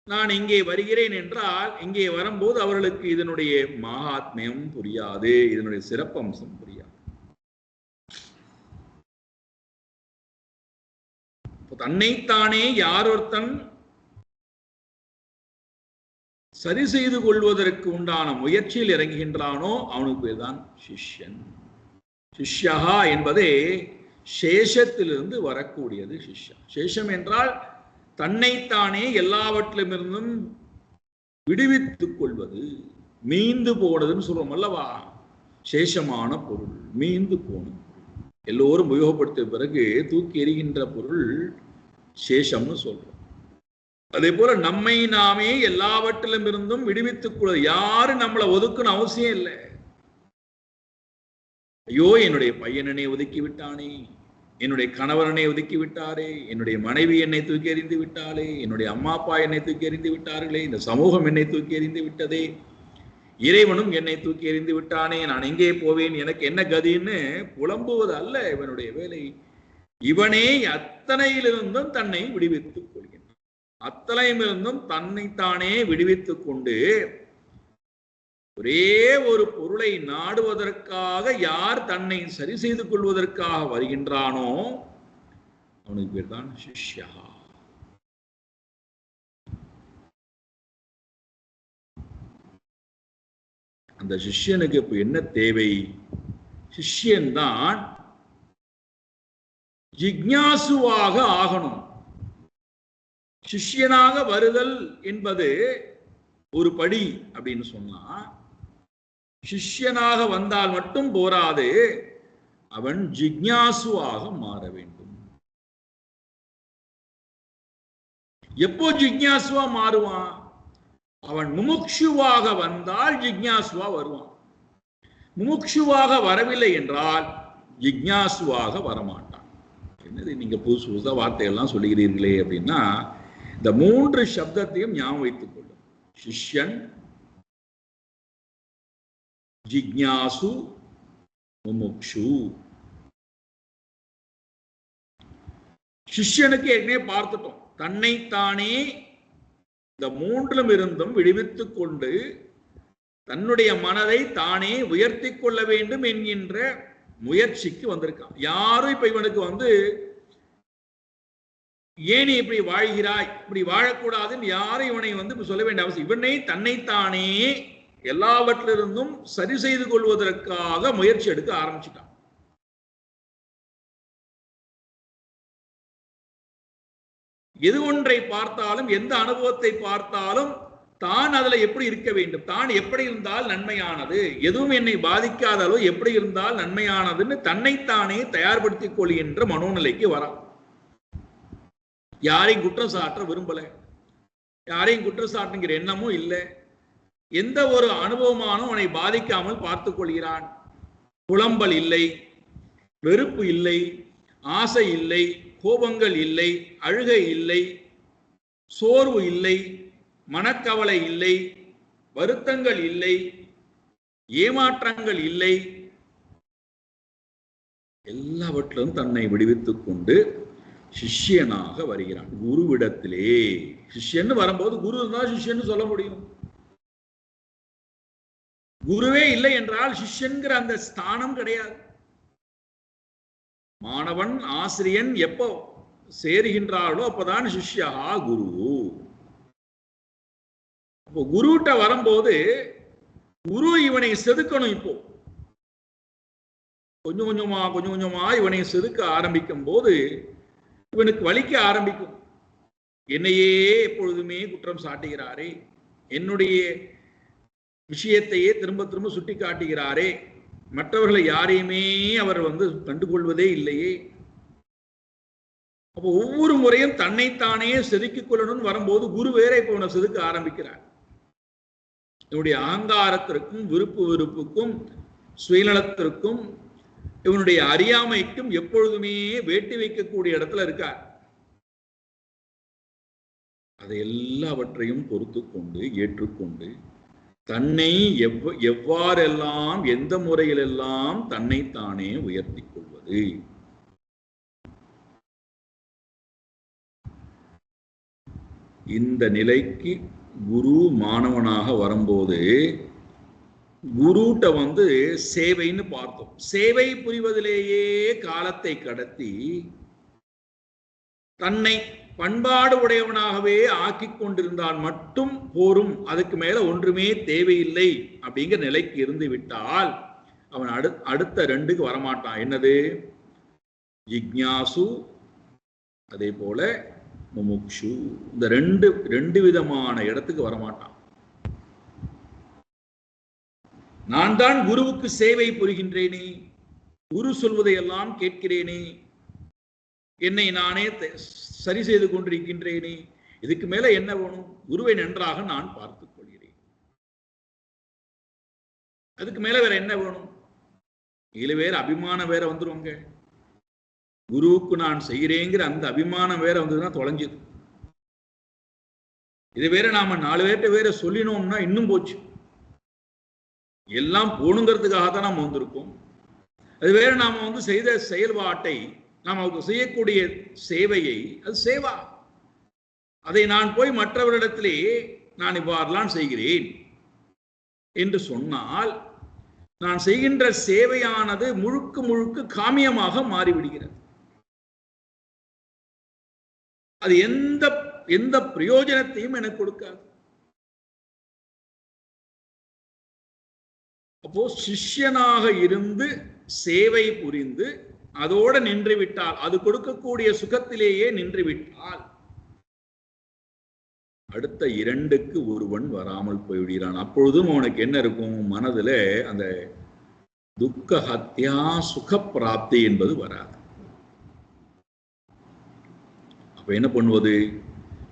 நான் இங்கே வருகிறேன் என்றால், இங்கே வரும்போது அவர்களுக்கு இதனுடைய மகாத்மியம் புரியாது, இதனுடைய சிறப்பம்சம் புரியாது. தன்னைத்தானே யாரொருத்தன் சரி செய்து கொள்வதற்கு உண்டான முயற்சியில் இறங்குகின்றானோ அவனுக்கு பேர் தான் சிஷ்யன். சிஷ்யஹா என்பதே சேஷத்திலிருந்து வரக்கூடியது. சிஷ்யா, சேஷம் என்றால் தன்னைத்தானே எல்லாவற்றிலுமிருந்தும் விடுவித்துக் கொள்வது, மீந்து போனதுன்னு சொல்றோம் அல்லவா. சேஷமான பொருள், மீந்து போனது, எல்லோரும் உபயோகப்படுத்திய பிறகு தூக்கி எறிகின்ற பொருள் சேஷம்னு சொல்றோம். அதே போல நம்மை நாமே எல்லாவற்றிலும் இருந்தும் விடுவித்துக் கொள்வது. யாரும் நம்மளை ஒதுக்கணும் அவசியம் இல்லை. ஐயோ, என்னுடைய பையனனை ஒதுக்கி விட்டானே, என்னுடைய கணவரனை ஒதுக்கி விட்டாரே, என்னுடைய மனைவி என்னை தூக்கி எறிந்து விட்டாளே, என்னுடைய அம்மா அப்பா என்னை தூக்கி எறிந்து விட்டார்களே, இந்த சமூகம் என்னை தூக்கி எறிந்து விட்டதே, இறைவனும் என்னை தூக்கி எறிந்து விட்டானே, நான் எங்கே போவேன், எனக்கு என்ன கதின்னு புலம்புவது அல்ல இவனுடைய வேலை. இவனே அத்தனையிலிருந்தும் தன்னை விடுவித்துக் கொள்கிறான். அத்தனையிலிருந்தும் தன்னைத்தானே விடுவித்துக் கொண்டு ஒரே ஒரு பொருளை நாடுவதற்காக யார் தன்னை சரி செய்து கொள்வதற்காக வருகின்றானோ அவனுக்கு பேர் தான் சிஷ்யா. அந்த சிஷ்யனுக்கு இப்ப என்ன தேவை? சிஷ்யன் தான் ஜிக்ஞாசுவாக ஆகணும். சிஷ்யனாக வருதல் என்பது ஒரு படி அப்படின்னு சொன்னா, சிஷ்யனாக வந்தால் மட்டும் போராது, அவன் ஜிக்ஞாசுவாக மாற வேண்டும். எப்போ ஜிக்ஞாசுவா மாறுவான்? அவன் முமுக்ஷுவாக வந்தால் ஜிக்ஞாசுவா வருவான். முமுக்ஷுவாக வரவில்லை என்றால் ஜிக்ஞாசுவாக வரமாட்டான். என்னது நீங்க புதுசு புதுசா வார்த்தைகள்லாம் சொல்லுகிறீர்களே அப்படின்னா, இந்த 3 சப்தத்தையும் ஞாபகம் வைத்துக் கொள்ளும். சிஷ்யன், ஜிக்ஞாசு, முமுக்ஷு. சிஷ்யனுக்கு ஏற்கனவே பார்த்துட்டோம், தன்னைத்தானே இந்த 3லும் இருந்தும் விடுவித்துக் கொண்டு தன்னுடைய மனதை தானே உயர்த்தி கொள்ள வேண்டும் என்கின்ற முயற்சிக்கு வந்திருக்கான். யாரும் இப்ப இவனுக்கு ஏன் இப்படி வாழ்கிறாய், இப்படி வாழக்கூடாதுன்னு யாரும் இவனை சொல்ல வேண்டிய அவசியம். இவனை தன்னைத்தானே எல்லாவற்றிலிருந்தும் சரி செய்து கொள்வதற்காக முயற்சி எடுக்க ஆரம்பிச்சுட்டான். எது ஒன்றை பார்த்தாலும், எந்த அனுபவத்தை பார்த்தாலும் தான் அதுல எப்படி இருக்க வேண்டும், தான் எப்படி இருந்தால் நன்மையானது, எதுவும் என்னை பாதிக்காத அளவு எப்படி இருந்தால் நன்மையானதுன்னு தன்னைத்தானே தயார்படுத்திக் கொள்கின்ற மனோநிலைக்கு வரான். யாரையும் குற்றம் சாற்ற விரும்பல. யாரையும் குற்றச்சாட்டுங்கிற எண்ணமும் இல்லை. எந்த ஒரு அனுபவமானும் அவனை பாதிக்காமல் பார்த்துக் கொள்கிறான். புலம்பல் இல்லை, வெறுப்பு இல்லை, ஆசை இல்லை, கோபங்கள் இல்லை, அழுகை இல்லை, சோர்வு இல்லை, மனக்கவலை இல்லை, வருத்தங்கள் இல்லை, ஏமாற்றங்கள் இல்லை. எல்லாவற்றிலும் தன்னை விடுவித்துக் கொண்டு சிஷ்யனாக வருகிறான் குருவிடத்திலே. சிஷ்யன்னு வரும்போது குரு இருந்தால் சிஷ்யன்னு சொல்ல முடியும். குருவே இல்லை என்றால் சிஷ்யன்கிற அந்த ஸ்தானம் கிடையாது. மாணவன் ஆசிரியன் எப்போ சேருகின்றார்களோ அப்பதான் சிஷ்யா குரு. அப்போ குருட்ட வரும்போது குரு இவனை செதுக்கணும். இப்போ கொஞ்சம் கொஞ்சமா இவனை செதுக்க ஆரம்பிக்கும் போது இவனுக்கு வலிக்க ஆரம்பிக்கும். என்னையே எப்பொழுதுமே குற்றம் சாட்டுகிறாரே, என்னுடைய விஷயத்தையே திரும்ப திரும்ப சுட்டி காட்டுகிறாரே, மற்றவர்களை யாரையுமே அவர் கண்டுகொள்வதே இல்லையே. அப்போ ஒவ்வொரு முறையும் தன்னைத்தானே செதுக்கிக் கொள்ளணும்னு வரும்போது குரு வேற இப்போ இவனை செதுக்க ஆரம்பிக்கிறார். இவனுடைய அகங்காரத்திற்கும் விருப்புக்கும் சுயநலத்திற்கும் இவனுடைய அறியாமைக்கும் எப்பொழுதுமே வேட்டி வைக்கக்கூடிய இடத்துல இருக்கார். அதை எல்லாவற்றையும் பொறுத்து கொண்டு ஏற்றுக்கொண்டு தன்னை எவ்வாறெல்லாம் எந்த முறையிலெல்லாம் தன்னைத்தானே உயர்த்தி கொள்வது. இந்த நிலைக்கு குரு மாணவனாக வரும்போது குருட்ட சேவைன்னு பார்த்தோம். சேவை புரிவதிலேயே காலத்தை கடத்தி தன்னை பண்பாடு உடையவனாகவே ஆக்கி கொண்டிருந்தால் மட்டும் போரும், அதுக்கு மேல ஒன்றுமே தேவையில்லை அப்படிங்கிற நிலைக்கு இருந்து விட்டால் அவன் அடுத்த ரெண்டுக்கு வரமாட்டான். என்னது? ஜிக்ஞாசு, அதே போல முமுக்ஷு. இந்த ரெண்டு விதமான இடத்துக்கு வரமாட்டான். நான் தான் குருவுக்கு சேவை புரிகின்றேனே, குரு சொல்வதையெல்லாம் கேட்கிறேனே, என்னை நானே சரி செய்து கொண்டிருக்கின்றேனே, இதுக்கு மேல என்ன வேணும்? குருவை நன்றாக நான் பார்த்துக் கொள்கிறேன், அதுக்கு மேல வேற என்ன வேணும்? இதுல வேற அபிமானம் வேற வந்துருவாங்க. குருவுக்கு நான் செய்கிறேங்கிற அந்த அபிமானம் வேற வந்ததுன்னா தொலைஞ்சது. இது வேற நாம 4 பேர்கிட்ட வேற சொல்லினோம்னா இன்னும் போச்சு. எல்லாம் போணுங்கிறதுக்காக தான் நாம் வந்திருக்கோம். அது வேற நாம செய்த செயல்பாட்டை, நாம் செய்யக்கூடிய சேவையை, அது சேவா. அதை நான் போய் மற்றவரிடத்திலே நான் இவ்வாறுலாம் செய்கிறேன் என்று சொன்னால் நான் செய்கின்ற சேவையானது முழுக்க முழுக்க காமியமாக மாறிவிடுகிறது. அது எந்த பிரயோஜனத்தையும் எனக்கு கொடுக்காது. அப்போ சிஷ்யனாக இருந்து சேவை புரிந்து அதோட நின்று விட்டால், அது கொடுக்கக்கூடிய சுகத்திலேயே நின்று விட்டால், அடுத்த 2க்கு ஒருவன் வராமல் போய்விடுகிறான். அப்பொழுதும் அவனுக்கு என்ன இருக்கும்? மனதுல அந்த துக்க ஹத்யா சுக பிராப்தி என்பது வராது. அப்ப என்ன பண்ணுவது?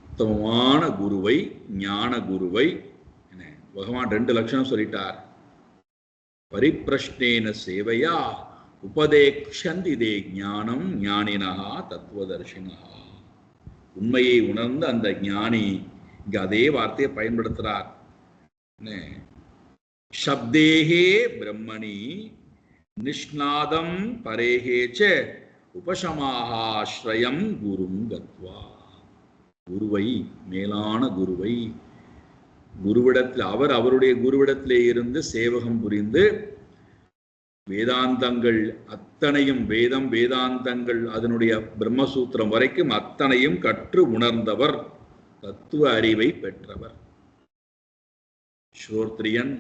உத்தமமான குருவை, ஞான குருவை, பகவான் 2 லட்சணம் சொல்லிட்டார். பரிப்பிரஷ்னேன சேவையா உபதேக்ஷந்தி தே ஞானம் ஞானினஹா தத்துவதர்ஷினஹா. உண்மையை உணர்ந்த அந்த ஞானி, இங்க அதே வார்த்தையை பயன்படுத்துறார். சப்தேகே பிரம்மணி நிஷ்நாதம் பரேகேச்ச உபசமாஹாஸ்ரயம் குரும் கத்வா. குருவை, மேலான குருவை, குருவிடத்தில் அவருடைய குருவிடத்திலே இருந்து சேவகம் புரிந்து வேதாந்தங்கள் அத்தனையும், வேதாந்தங்கள் அதனுடைய பிரம்மசூத்திரம் வரைக்கும் அத்தனையும் கற்று உணர்ந்தவர், தத்துவ அறிவை பெற்றவர் ஸ்ரோத்ரியன்.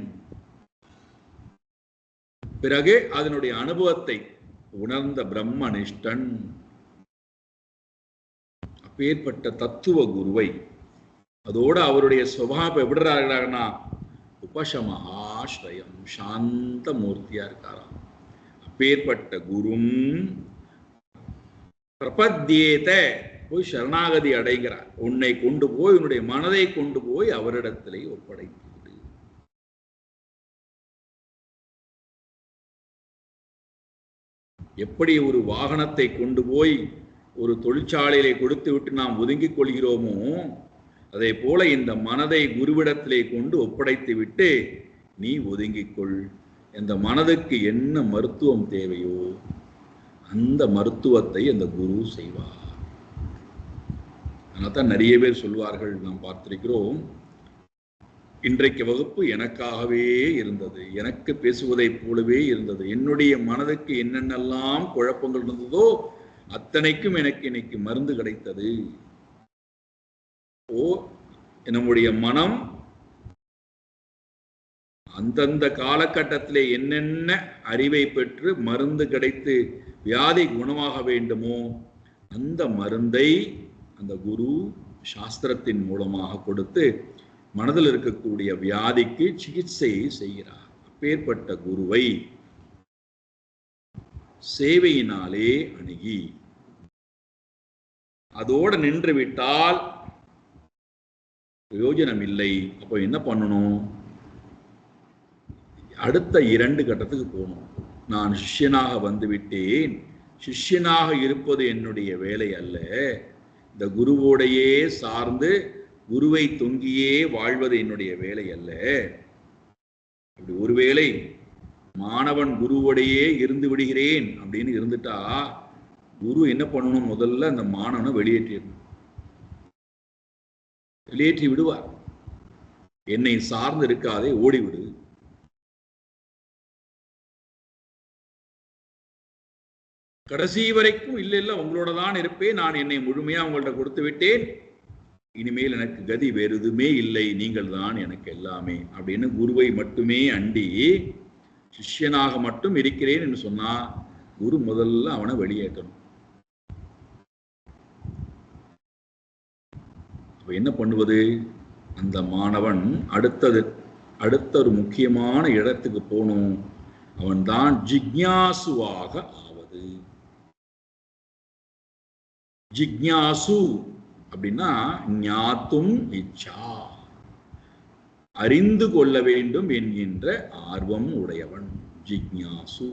பிறகு அதனுடைய அனுபவத்தை உணர்ந்த பிரம்மனிஷ்டன். அப்பேற்பட்ட தத்துவ குருவை, அதோட அவருடைய சுபாவம் எப்படிறாங்கன்னா உபசமஹாஸ்ரயம், சாந்த மூர்த்தியா இருக்காராம். அப்பேற்பட்ட குரும் பிரபத்யேத, போய் சரணாகதி அடைகிறார். உன்னை கொண்டு போய், உன்னுடைய மனதை கொண்டு போய் அவரிடத்திலே ஒப்படைத்து விடு. எப்படி ஒரு வாகனத்தை கொண்டு போய் ஒரு தொழிற்சாலையிலே கொடுத்து விட்டு நாம் ஒதுங்கிக் கொள்கிறோமோ, அதே போல இந்த மனதை குருவிடத்திலே கொண்டு ஒப்படைத்து விட்டு நீ ஒதுங்கிக் கொள். இந்த மனதுக்கு என்ன மருத்துவம் தேவையோ அந்த மருத்துவத்தை அந்த குரு செய்வார். அதனால்தான் நிறைய பேர் சொல்வார்கள், நாம் பார்த்திருக்கிறோம், இன்றைக்கு வகுப்பு எனக்காகவே இருந்தது, எனக்கு பேசுவதைப் போலவே இருந்தது, என்னுடைய மனதுக்கு என்னென்னலாம் குழப்பங்கள் இருந்ததோ அத்தனைக்கும் எனக்கு இன்னைக்கு மருந்து கிடைத்தது. நம்முடைய மனம் அந்தந்த காலகட்டத்திலே என்னென்ன அறிவை பெற்று மருந்து கிடைத்து வியாதி குணமாக வேண்டுமோ அந்த மருந்தை அந்த குரு சாஸ்திரத்தின் மூலமாக கொடுத்து மனதில் இருக்கக்கூடிய வியாதிக்கு சிகிச்சை செய்கிறார். அப்பேற்பட்ட குருவை சேவையினாலே அணுகி அதோடு நின்று விட்டால் பிரயோஜனம் இல்லை. அப்போ என்ன பண்ணணும்? அடுத்த 2 கட்டத்துக்கு போகணும். நான் சிஷ்யனாக வந்து விட்டேன், சிஷ்யனாக இருப்பது என்னுடைய வேலை அல்ல, இந்த குருவோடையே சார்ந்து குருவை தொங்கியே வாழ்வது என்னுடைய வேலை அல்ல. அப்படி ஒருவேளை மாணவன் குருவோடையே இருந்து விடுகிறேன் அப்படின்னு இருந்துட்டா குரு என்ன பண்ணணும்? முதல்ல அந்த மாணவனை வெளியேற்றி விடுவார். என்னை சார்ந்து இருக்காதே, ஓடிவிடு. கடைசி வரைக்கும் இல்லை இல்லை உங்களோட தான் இருப்பேன், நான் என்னை முழுமையா உங்கள்கிட்ட கொடுத்து விட்டேன், இனிமேல் எனக்கு கதி வேறு எதுவுமே இல்லை, நீங்கள் தான் எனக்கு எல்லாமே அப்படின்னு குருவை மட்டுமே அண்டி சிஷ்யனாக மட்டும் இருக்கிறேன் என்று சொன்னா குரு முதல்ல அவனை வெளியேற்றணும். என்ன பண்ணுவது? அந்த மாணவன் அடுத்த ஒரு முக்கியமான இடத்துக்கு போகணும். அவன் தான் ஜிக்ஞாசுவாக ஆவது. ஜிக்ஞாசு அப்படின்னா ஞாத்தும் இச்சா, அறிந்து கொள்ள வேண்டும் என்கின்ற ஆர்வம் உடையவன் ஜிக்ஞாசு.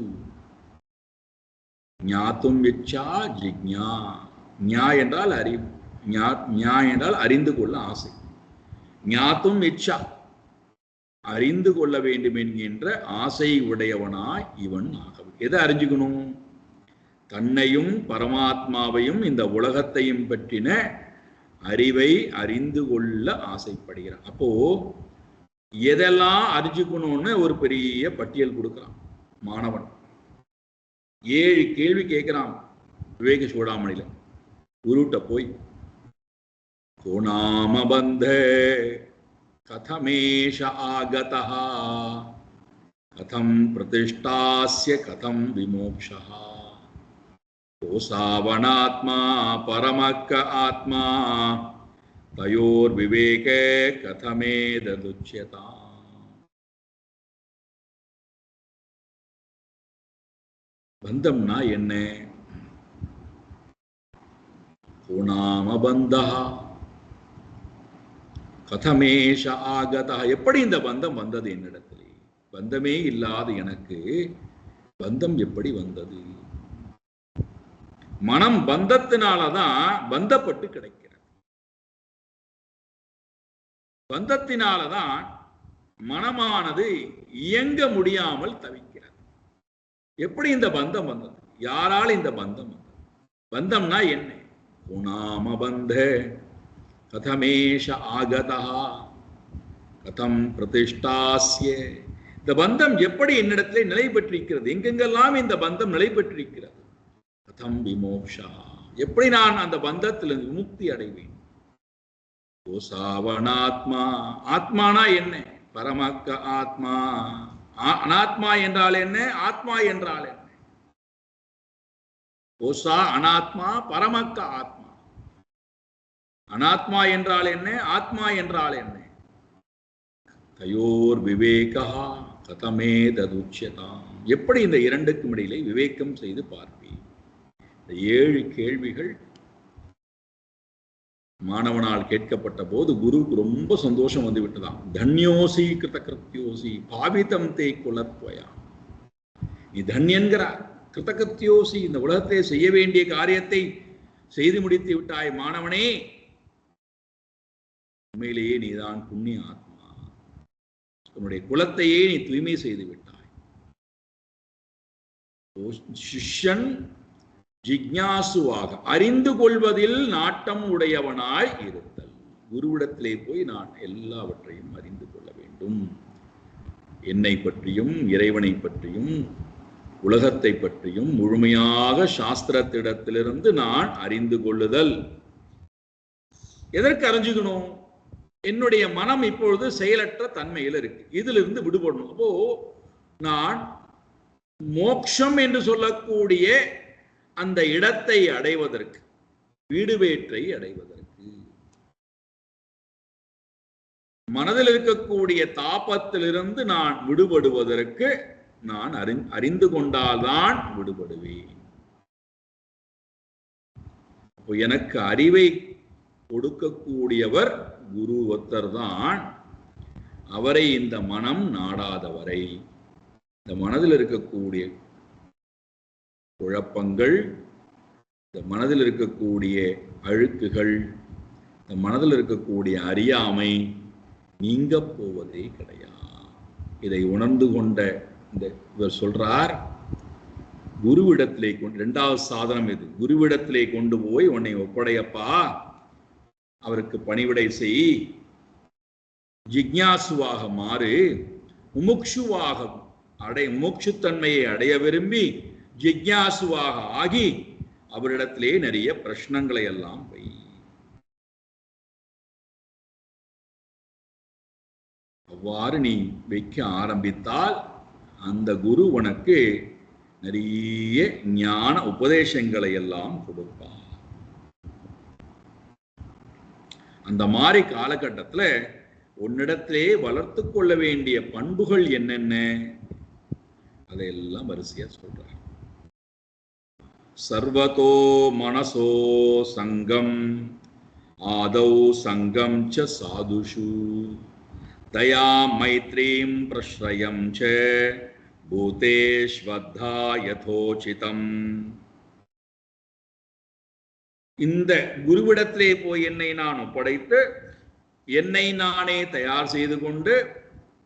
ஞாத்தும் இச்சா ஜிக்ஞா. ஞா என்றால் அறிவு, ஞா என்றால் அறிந்து கொள்ள ஆசை. ஞாத்தும் இச்சா, அறிந்து கொள்ள வேண்டும் என்கின்ற ஆசை உடையவனாய் இவன் ஆகவே. எதை அறிஞ்சுக்கணும்? தன்னையும் பரமாத்மாவையும் இந்த உலகத்தையும் பற்றின அறிவை அறிந்து கொள்ள ஆசைப்படுகிறான். அப்போ எதெல்லாம் அறிஞ்சுக்கணும்னு ஒரு பெரிய பட்டியல் கொடுக்கிறான் மாணவன். 7 கேள்வி கேட்கிறான் விவேக சூடாமணியில. குருட்ட போய் கோணாம பந்த கதமேஷ ஆகதஹ கதம் பிரதிஷ்டாஸ்ய கதம் விமோக்ஷஹ கோசாவனாத்மா பரமக்க ஆத்மா தயோர் விவேக கதமேததுச்யதா. பந்தம்னா என்ன? கோணாம பந்தா கதமேஷ ஆகதா. எப்படி இந்த பந்தம் வந்தது என்னிடத்திலே? பந்தமே இல்லாத எனக்கு பந்தம் எப்படி வந்தது? மனம் பந்தத்தினாலதான் பந்தப்பட்டு கிடைக்கிறது. பந்தத்தினாலதான் மனமானது இயங்க முடியாமல் தவிக்கிறது. எப்படி இந்த பந்தம் வந்தது? யாரால் இந்த பந்தம் வந்தது? பந்தம்னா என்ன? குணாம பந்த கதமேஷ ஆகதா கதம் பிரதிஷ்டாஸ்ய. இந்த பந்தம் எப்படி என்னிடத்திலே நிலை பெற்றிருக்கிறது? எங்கெங்கெல்லாம் இந்த பந்தம் நிலை பெற்றிருக்கிறது? கதம் விமோக்ஷா, எப்படி நான் அந்த பந்தத்திலிருந்து விமுக்தி அடைவேன்? கோசாவனாத்மா, ஆத்மானா என்ன? பரமக்க ஆத்மா. அனாத்மா என்றால் என்ன? ஆத்மா என்றால் என்ன? கோசா அனாத்மா, பரமக்க ஆத்மா. அனாத்மா என்றால் என்ன? ஆத்மா என்றால் என்ன? தயோர் விவேகா கதமே ததுச்யதாம். எப்படி இந்த இரண்டுக்கும் இடையிலே விவேகம் செய்து பார்ப்பேன்? இந்த 7 கேள்விகள் மாணவனால் கேட்கப்பட்ட போது குருவுக்கு ரொம்ப சந்தோஷம் வந்து விட்டதாம். தன்யோசி கிருதகிருத்யோசி பாவிதம் தே குலத்வயா. நீ தன்யன்கிறார், கிருதகிருத்யோசி, இந்த உலகத்திலே செய்ய வேண்டிய காரியத்தை செய்து முடித்து விட்டாய் மாணவனே, உண்மையிலேயே நீதான் புண்ணிய ஆத்மா, உன்னுடைய குலத்தையே நீ தூய்மை செய்து விட்டாய். சிஷ்யன் ஜிக்ஞாசுவாக அறிந்து கொள்வதில் நாட்டம் உடையவனாய் இருத்தல். குருவிடத்திலே போய் நான் எல்லாவற்றையும் அறிந்து கொள்ள வேண்டும். என்னை பற்றியும் இறைவனை பற்றியும் உலகத்தை பற்றியும் முழுமையாக சாஸ்திரத்திடத்திலிருந்து நான் அறிந்து கொள்ளுதல். எதற்கு அறிஞ்சுக்கணும்? என்னுடைய மனம் இப்பொழுது செயலற்ற தன்மையில் இருக்கு, இதிலிருந்து விடுபடணும். அப்போ நான் மோட்சம் என்று சொல்லக்கூடிய அந்த இடத்தை அடைவதற்கு, வீடு வேற்றை அடைவதற்கு, மனதில் இருக்கக்கூடிய தாபத்திலிருந்து நான் விடுபடுவதற்கு நான் அறிந்து கொண்டால்தான் விடுபடுவேன். எனக்கு அறிவை கொடுக்கக்கூடியவர் குரு ஒருத்தர் தான். அவரை இந்த மனம் நாடாதவரை இந்த மனதில் இருக்கக்கூடிய குழப்பங்கள், இந்த மனதில் இருக்கக்கூடிய அழுக்குகள், இந்த மனதில் இருக்கக்கூடிய அறியாமை நீங்க போவதே கிடையாது. இதை உணர்ந்து கொண்ட இந்த இவர் சொல்றார், குருவிடத்திலே கொண்டு, இரண்டாவது சாதனம் இது, குருவிடத்திலே கொண்டு போய் உன்னை ஒப்படையப்பா, அவருக்கு பணிவிடை செய், ஜிக்ஞாசுவாக மாறு, முமுக்ஷுவாக முமுட்சுத்தன்மையை அடைய விரும்பி ஜிக்ஞாசுவாக ஆகி அவரிடத்திலே நிறைய பிரश्नங்களை எல்லாம் வை. அவ்வாறு நீ வைக்க ஆரம்பித்தால் அந்த குரு உனக்கு நிறைய ஞான உபதேசங்களை எல்லாம் கொடுப்பார். அந்த மாதிரி காலகட்டத்தில் உன்னிடத்திலே வளர்த்து கொள்ள வேண்டிய பண்புகள் என்னென்ன அதையெல்லாம் வரிசையா சொல்றார். சர்வதோ மனசோ சங்கம் ஆதௌ சங்கம் ச சாதுஷு தயா மைத்ரீம் பிரஸ்ரயம் ச பூதேஷ்வத்தா யதோசிதம். இந்த குருவிடத்திலே போய் என்னை நான் ஒப்படைத்து என்னை நானே தயார் செய்து கொண்டு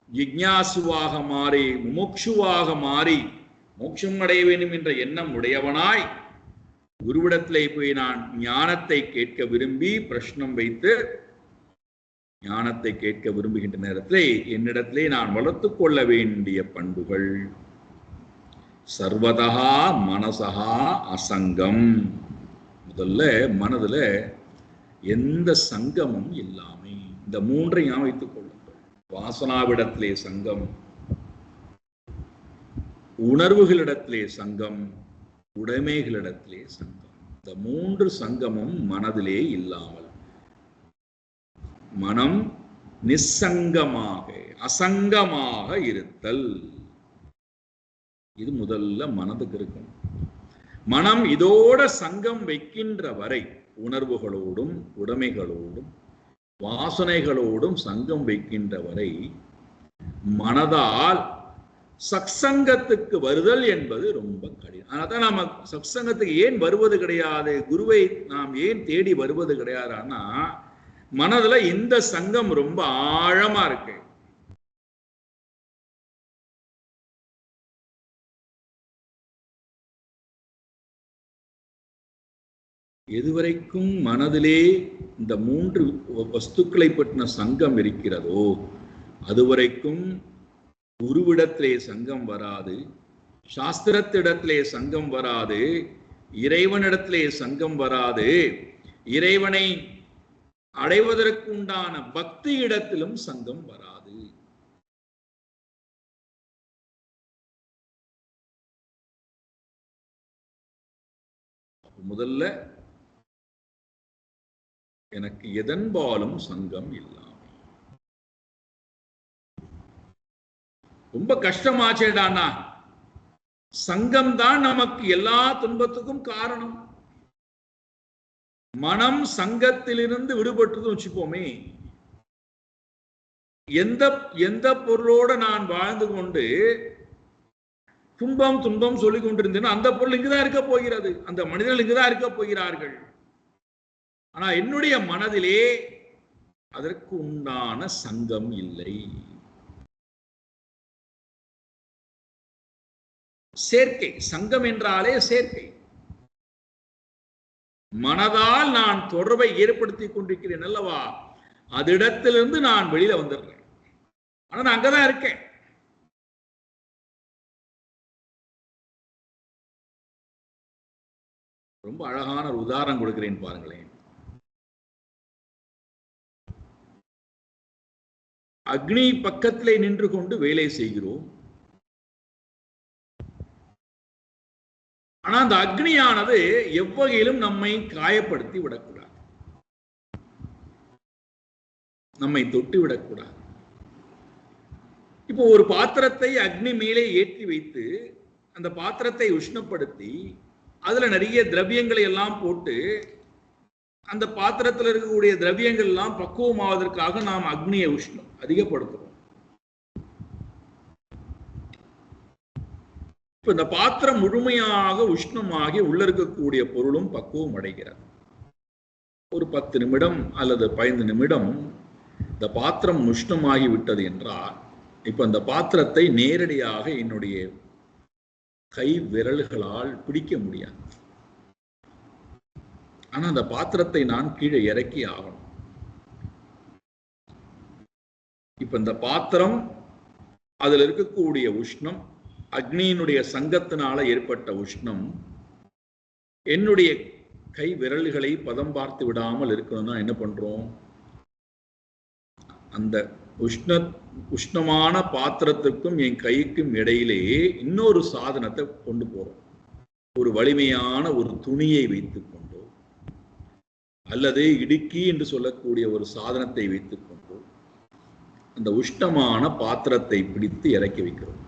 ஜிக்ஞாசுவாக மாறி முமுக்ஷுவாக மாறி மோட்சம் அடைய வேண்டும் என்ற எண்ணம் உடையவனாய் குருவிடத்திலே போய் நான் ஞானத்தை கேட்க விரும்பி பிரश्னம் வைத்து ஞானத்தை கேட்க விரும்புகின்ற நேரத்திலே என்னிடத்திலே நான் வளர்த்து கொள்ள வேண்டிய பண்புகள் சர்வதா மனசா அசங்கம். முதல்ல மனதுல எந்த சங்கமும் இல்லாமை. இந்த மூன்றை ஞாபகம் வைத்துக் கொள்ளுங்கள். வாசனாவிடத்திலே சங்கம், உணர்வுகளிடத்திலே சங்கம், உடைமைகளிடத்திலே சங்கம். இந்த மூன்று சங்கமும் மனதிலே இல்லாமல் மனம் நிசங்கமாக அசங்கமாக இருத்தல், இது முதல்ல மனதுக்கு இருக்கும். மனம் இதோட சங்கம் வைக்கின்ற வரை உணர்வுகளோடும் உடைமைகளோடும் வாசனைகளோடும் சங்கம் வைக்கின்ற வரை மனதால் சத்சங்கத்துக்கு வருதல் என்பது ரொம்ப கடினம். அதனால்தான் நாம சத்சங்கத்துக்கு ஏன் வருவது கிடையாது, குருவை நாம் ஏன் தேடி வருவது கிடையாதுன்னா மனதுல இந்த சங்கம் ரொம்ப ஆழமா இருக்கு. எதுவரைக்கும் மனதிலே இந்த மூன்று வஸ்துக்களை பற்றின சங்கம் இருக்கிறதோ அதுவரைக்கும் குருவிடத்திலே சங்கம் வராது, சாஸ்திரத்திடத்திலே சங்கம் வராது, இறைவனிடத்திலே சங்கம் வராது, இறைவனை அடைவதற்கு உண்டான பக்தி இடத்திலும் சங்கம் வராது. முதல்ல எனக்கு எதன்பாலும் சங்கம் இல்லாமல் ரொம்ப கஷ்டமாச்சேடானா. சங்கம் தான் நமக்கு எல்லா துன்பத்துக்கும் காரணம். மனம் சங்கத்திலிருந்து விடுபட்டது வச்சுப்போமே, எந்த எந்த பொருளோட நான் வாழ்ந்து கொண்டு துன்பம் துன்பம் சொல்லிக் கொண்டிருந்தேன், அந்த பொருள் இங்குதான் இருக்க போகிறது, அந்த மனிதர்கள் இங்குதான் இருக்க போகிறார்கள். ஆனா என்னுடைய மனதிலே அதற்கு உண்டான சங்கம் இல்லை. சேர்க்கை, சங்கம் என்றாலே சேர்க்கை. மனதால் நான் தொடர்பை ஏற்படுத்திக் கொண்டிருக்கிறேன் அல்லவா, அதிடத்திலிருந்து நான் வெளியில வந்துடுறேன். ஆனா நான் அங்கதான் இருக்கேன். ரொம்ப அழகான ஒரு உதாரணம் கொடுக்கிறேன் பாருங்களேன். அக்னி பக்கத்திலே நின்று கொண்டு வேலை செய்கிறோம். ஆனா அந்த அக்னியானது எவ்வகையிலும் நம்மை காயப்படுத்தி விடக்கூடாது, நம்மை தொட்டு விடக்கூடாது. இப்போ ஒரு பாத்திரத்தை அக்னி மேலே ஏற்றி வைத்து அந்த பாத்திரத்தை உஷ்ணப்படுத்தி அதுல நிறைய திரவியங்களை எல்லாம் போட்டு அந்த பாத்திரத்தில் இருக்கக்கூடிய திரவியங்கள் எல்லாம் பக்குவமாவதற்காக நாம் அக்னியை உஷ்ணம் அதிகப்படுத்துறோம். இப்ப இந்த பாத்திரம் முழுமையாக உஷ்ணமாகி உள்ள இருக்கக்கூடிய பொருளும் பக்குவம் அடைகிறது. ஒரு 10 நிமிடம் அல்லது 15 நிமிடம் இந்த பாத்திரம் உஷ்ணமாகி விட்டது என்றால், இப்ப அந்த பாத்திரத்தை நேரடியாக என்னுடைய கை விரல்களால் பிடிக்க முடியாது. ஆனா அந்த பாத்திரத்தை நான் கீழே இறக்கி ஆகணும். இப்ப இந்த பாத்திரம், அதுல இருக்கக்கூடிய உஷ்ணம், அக்னியினுடைய சங்கத்தினால ஏற்பட்ட உஷ்ணம் என்னுடைய கை விரல்களை பதம் பார்த்து விடாமல் இருக்கணும்னா என்ன பண்றோம், அந்த உஷ்ணமான பாத்திரத்துக்கும் என் கைக்கும் இடையிலே இன்னொரு சாதனத்தை கொண்டு போறோம். ஒரு வலிமையான ஒரு துணியை வைத்துக் கொண்டோ அல்லது இடுக்கி என்று சொல்லக்கூடிய ஒரு சாதனத்தை வைத்துக் கொண்டோ அந்த உஷ்ணமான பாத்திரத்தை பிடித்து இறக்கி வைக்கிறோம்.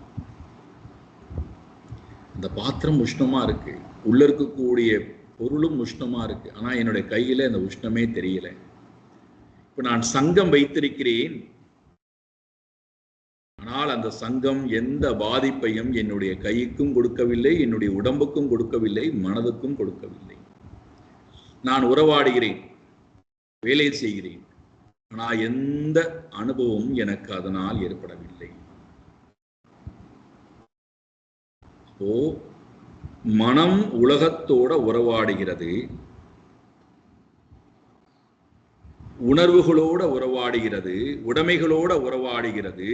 அந்த பாத்திரம் உஷ்ணமா இருக்கு, உள்ள இருக்கக்கூடிய பொருளும் உஷ்ணமா இருக்கு, ஆனா என்னுடைய கையில அந்த உஷ்ணமே தெரியல. இப்ப நான் சங்கம் வைத்திருக்கிறேன், ஆனால் அந்த சங்கம் எந்த பாதிப்பையும் என்னுடைய கைக்கும் கொடுக்கவில்லை, என்னுடைய உடம்புக்கும் கொடுக்கவில்லை, மனதுக்கும் கொடுக்கவில்லை. நான் உறவாடுகிறேன், வேலை செய்கிறேன், ஆனால் எந்த அனுபவமும் எனக்கு அதனால் ஏற்படவில்லை. அப்போ மனம் உலகத்தோட உறவாடுகிறது, உணர்வுகளோட உறவாடுகிறது, உடைமைகளோட உறவாடுகிறது,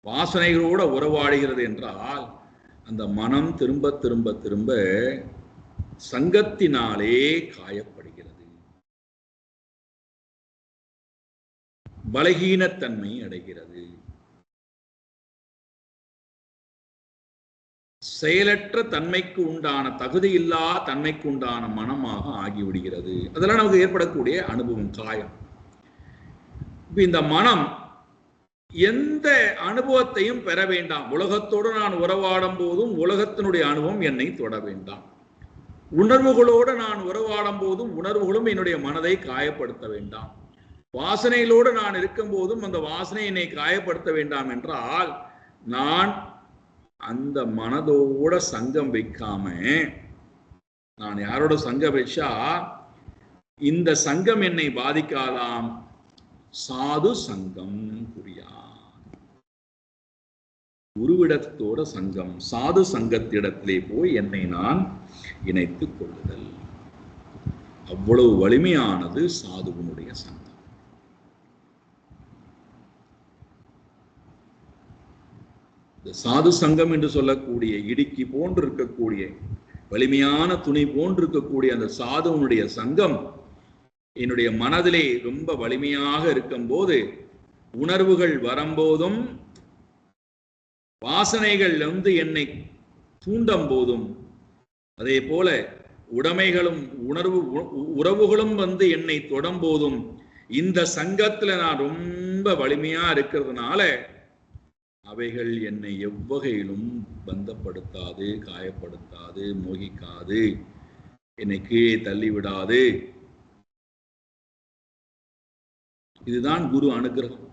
வாசனைகளோட உறவாடுகிறது என்றால் அந்த மனம் திரும்ப திரும்ப திரும்ப சங்கத்தினாலே காயப்படுகிறது, பலகீனத்தன்மை அடைகிறது, செயலற்ற தன்மைக்கு உண்டான, தகுதியில்லா தன்மைக்கு உண்டான மனமாக ஆகிவிடுகிறது. அதெல்லாம் நமக்கு ஏற்படக்கூடிய அனுபவம், காயம். இந்த மனம் எந்த அனுபவத்தையும் பெற வேண்டாம். உலகத்தோடு நான் உறவாடும் போதும் உலகத்தினுடைய அனுபவம் என்னை தொட வேண்டாம். உணர்வுகளோடு நான் உறவாடும் போதும் உணர்வுகளும் என்னுடைய மனதை காயப்படுத்த வேண்டாம். வாசனைகளோடு நான் இருக்கும் போதும் அந்த வாசனை என்னை காயப்படுத்த வேண்டாம் என்றால், நான் அந்த மனதோட சங்கம் வைக்காம, நான் யாரோட சங்கம் வச்சா இந்த சங்கம் என்னை பாதிக்காதாம், சாது சங்கம் புரியா, குருவிடத்தோட சங்கம், சாது சங்கத்திடத்திலே போய் என்னை நான் இணைத்துக் கொள்ளுதல். அவ்வளவு வலிமையானது சாதுவனுடைய சங்கம். இந்த சாது சங்கம் என்று சொல்லக்கூடிய இடுக்கி போன்று இருக்கக்கூடிய, வலிமையான துணி போன்று இருக்கக்கூடிய அந்த சாதுவனுடைய சங்கம் என்னுடைய மனதிலே ரொம்ப வலிமையாக இருக்கும் போது, உணர்வுகள் வரும்போதும் வாசனைகள் என்னை தூண்டும் போதும், அதே போல உடைமைகளும் உறவுகளும் என்னை தொடும் போதும், இந்த சங்கத்துல நான் ரொம்ப வலிமையா இருக்கிறதுனால அவைகள் என்னை எவ்வகையிலும் பந்தப்படுத்தாது, காயப்படுத்தாது, மோகிக்காது, என்னை கீழே தள்ளிவிடாது. இதுதான் குரு அனுகிரகம்,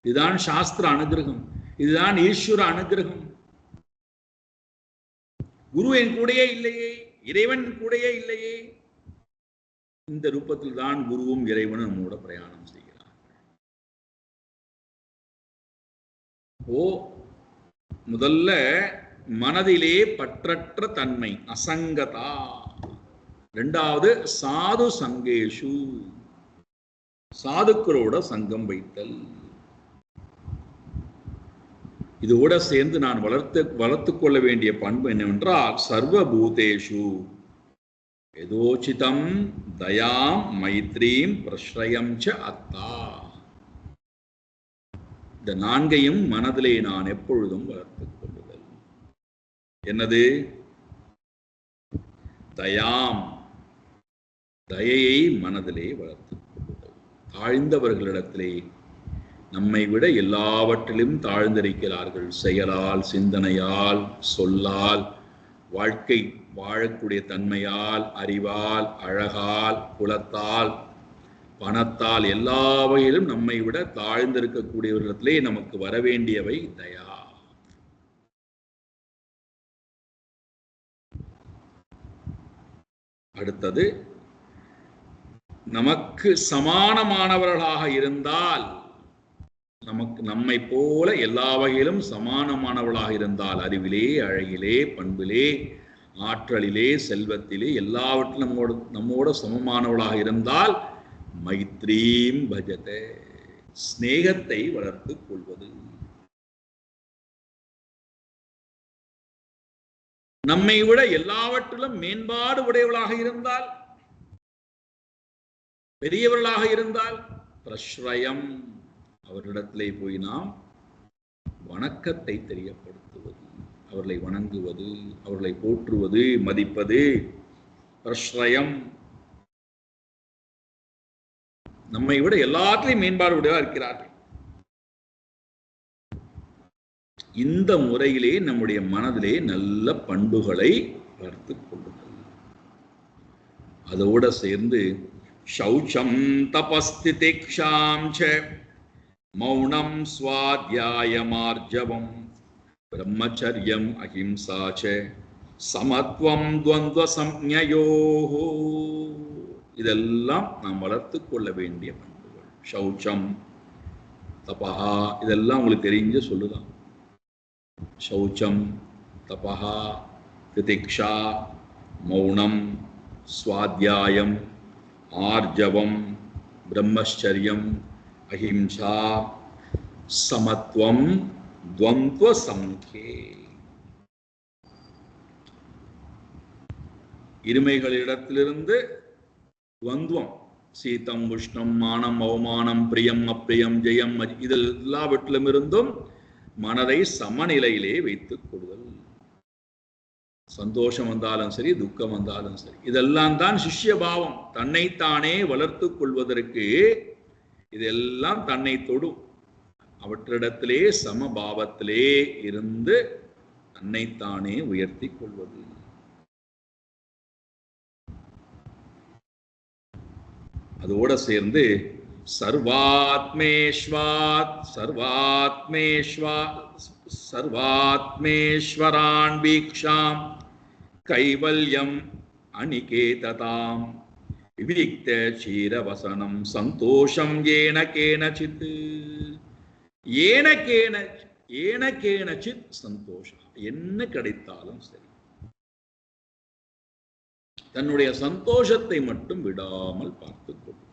இதுதான் சாஸ்திர அனுகிரகம், இதுதான் ஈஸ்வர அனுகிரகம். குரு என் கூடையே இல்லையே, இறைவன் கூடையே இல்லையே. இந்த ரூபத்தில் தான் குருவும் இறைவனும் நம்மோட பிரயாணம் செய்கிறார். முதல்ல மனதிலே பற்றற்ற தன்மை, அசங்கதா. இரண்டாவது சாது சங்கேஷு, சாதுக்களோட சங்கம் வைத்தல். இதோட சேர்ந்து நான் வளர்த்து கொள்ள வேண்டிய பண்பு என்னவென்றால் சர்வபூதேஷு யதோசிதம் தயாம் மைத்ரீம் பிரஸ்ரயம் ச அத்தா. இந்த நான்கையும் மனதிலே நான் எப்பொழுதும் வளர்த்துக் கொள்ளுதல். என்னது? தயாம், தயையை மனதிலே வளர்த்துக் கொள்ளுதல். தாழ்ந்தவர்களிடத்திலே, நம்மை விட எல்லாவற்றிலும் தாழ்ந்திருக்கிறார்கள், செயலால், சிந்தனையால், சொல்லால், வாழ்க்கை வாழக்கூடிய தன்மையால், அறிவால், அழகால், குலத்தால், பணத்தால், எல்லா வகையிலும் நம்மை விட தாழ்ந்திருக்கக்கூடியவர்களிடத்திலே நமக்கு வரவேண்டியவை தயா. அடுத்தது, நமக்கு சமானமானவர்களாக இருந்தால், நம்மை போல எல்லா வகையிலும் சமானமானவர்களாக இருந்தால், அறிவிலே, அழகிலே, பண்பிலே, ஆற்றலிலே, செல்வத்திலே, எல்லாவற்றிலும் நம்மோட சமமானவர்களாக இருந்தால் மைத்ரீம் பஜதே, ஸ்நேகத்தை வளர்த்துக் கொள்வது. நம்மை விட எல்லாவற்றிலும் மேம்பாடு உடையவர்களாக இருந்தால், பெரியவர்களாக இருந்தால் பிரஸ்ரயம், அவர்களிடத்திலே போய் நாம் வணக்கத்தை தெரியப்படுத்துவது, அவர்களை வணங்குவது, அவர்களை போற்றுவது, மதிப்பது. பிரஸ்ரயம், நம்மை விட எல்லாத்திலையும் மேம்பாடு உடையவா இருக்கிறார்கள். இந்த முறையிலே நம்முடைய மனதிலே நல்ல பண்புகளை வளர்த்துக் கொள்ளுங்கள். அதோட சேர்ந்து சௌச்சம் தபஸ்திதிக்ஷாம் ச மௌனம் ஸ்வாத்யாயமார்ஜவம் பிரம்மச்சர்யம் அஹிம்சா ச சமத்வம் துவந்த்வ சம்ஞயோஹோ. இதெல்லாம் நாம் வளர்த்துக் கொள்ள வேண்டிய பண்புகள். சௌச்சம், தபஹா, இதெல்லாம் உங்களுக்கு தெரிஞ்ச சொல்லுதான். சௌச்சம், தபஹா, திதிக்ஷா, மௌனம், ஸ்வாத்யாயம், ஆர்ஜவம், பிரம்மச்சரியம், அஹிம்சா, சமத்துவம், துவந்த்வ சம்கே. இருமைகளிடத்திலிருந்து துவந்துவம், சீதம் உஷ்ணம், மானம் அவமானம், பிரியம் அப்பிரியம், ஜெயம், இதில் எல்லாவற்றிலும் இருந்தும் மனதை சமநிலையிலே வைத்துக் கொள்ளுதல். சந்தோஷம் வந்தாலும் சரி, துக்கம் வந்தாலும் சரி, இதெல்லாம் தான் சிஷ்ய பாவம். தன்னைத்தானே வளர்த்துக் கொள்வதற்கு இதெல்லாம் தன்னை தொடும். அவற்றிடத்திலே சமபாவத்திலே இருந்து தன்னைத்தானே உயர்த்தி கொள்வது. அதோட சேர்ந்து சர்வாத்மேஸ்வரான் வீக்ஷாம் கைவல்யம் அனிகேததாம் விவிக்த சீரவசனம் சந்தோஷம் ஏன கேனசித். ஏன கேனசித் சந்தோஷம். என்ன கிடைத்தாலும் சரி, தன்னுடைய சந்தோஷத்தை மட்டும் விடாமல் பார்த்துக் கொள்ளும்.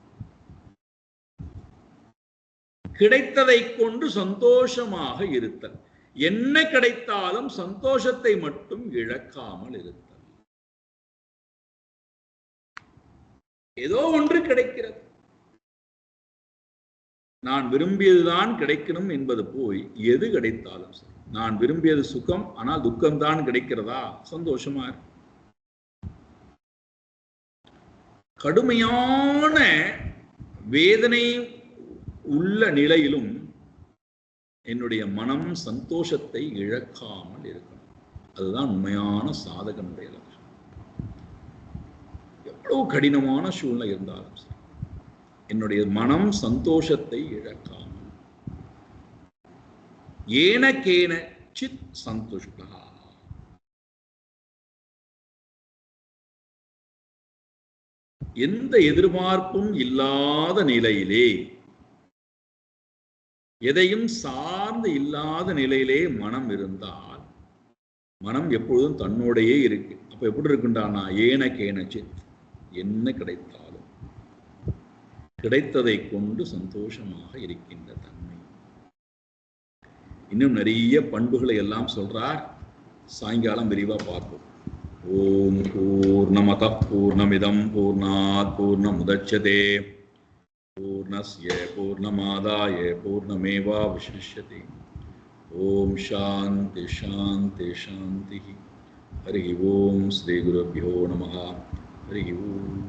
கிடைத்ததை கொண்டு சந்தோஷமாக இருத்தல். என்ன கிடைத்தாலும் சந்தோஷத்தை மட்டும் இழக்காமல் இருத்தல். ஏதோ ஒன்று கிடைக்கிறது, நான் விரும்பியதுதான் கிடைக்கணும் என்பது போய் எது கிடைத்தாலும் சரி, நான் விரும்பியது சுகம், ஆனால் துக்கம்தான் கிடைக்கிறதா, சந்தோஷமா இருக்கு. கடுமையான வேதனை உள்ள நிலையிலும் என்னுடைய மனம் சந்தோஷத்தை இழக்காமல் இருக்கணும். அதுதான் உண்மையான சாதகனுடைய லட்சணம். எவ்வளவு கடினமான சூழ்நிலை இருந்தாலும் சரி, என்னுடைய மனம் சந்தோஷத்தை இழக்காமல் ஏனக்கேன சித் சந்துஷ்டா, எந்த எதிர்பார்ப்பும் இல்லாத நிலையிலே, எதையும் சார்ந்து இல்லாத நிலையிலே மனம் இருந்தால், மனம் எப்பொழுதும் தன்னோடையே இருக்கு. அப்ப எப்படி இருக்குண்டானா, ஏனக்கேன சித், என்ன கிடைத்தாலும் கிடைத்ததை கொண்டு சந்தோஷமாக இருக்கின்ற தன்மை. இன்னும் நிறைய பண்புகளை எல்லாம் சொல்றார், சாயங்காலம் விரிவா பார்ப்போம். ஓம் பூர்ணமத பூர்ணமிதம் பூர்ணாத் பூர்ணமுதச்யதே பூர்ணஸ்ய பூர்ணமாதாய பூர்ணமேவாவசிஷ்யதே. ஓம் சாந்தி சாந்தி சாந்தி. ஹரி ஓம் ஸ்ரீ குருभ्यो நமः. ஹரி ஓம்.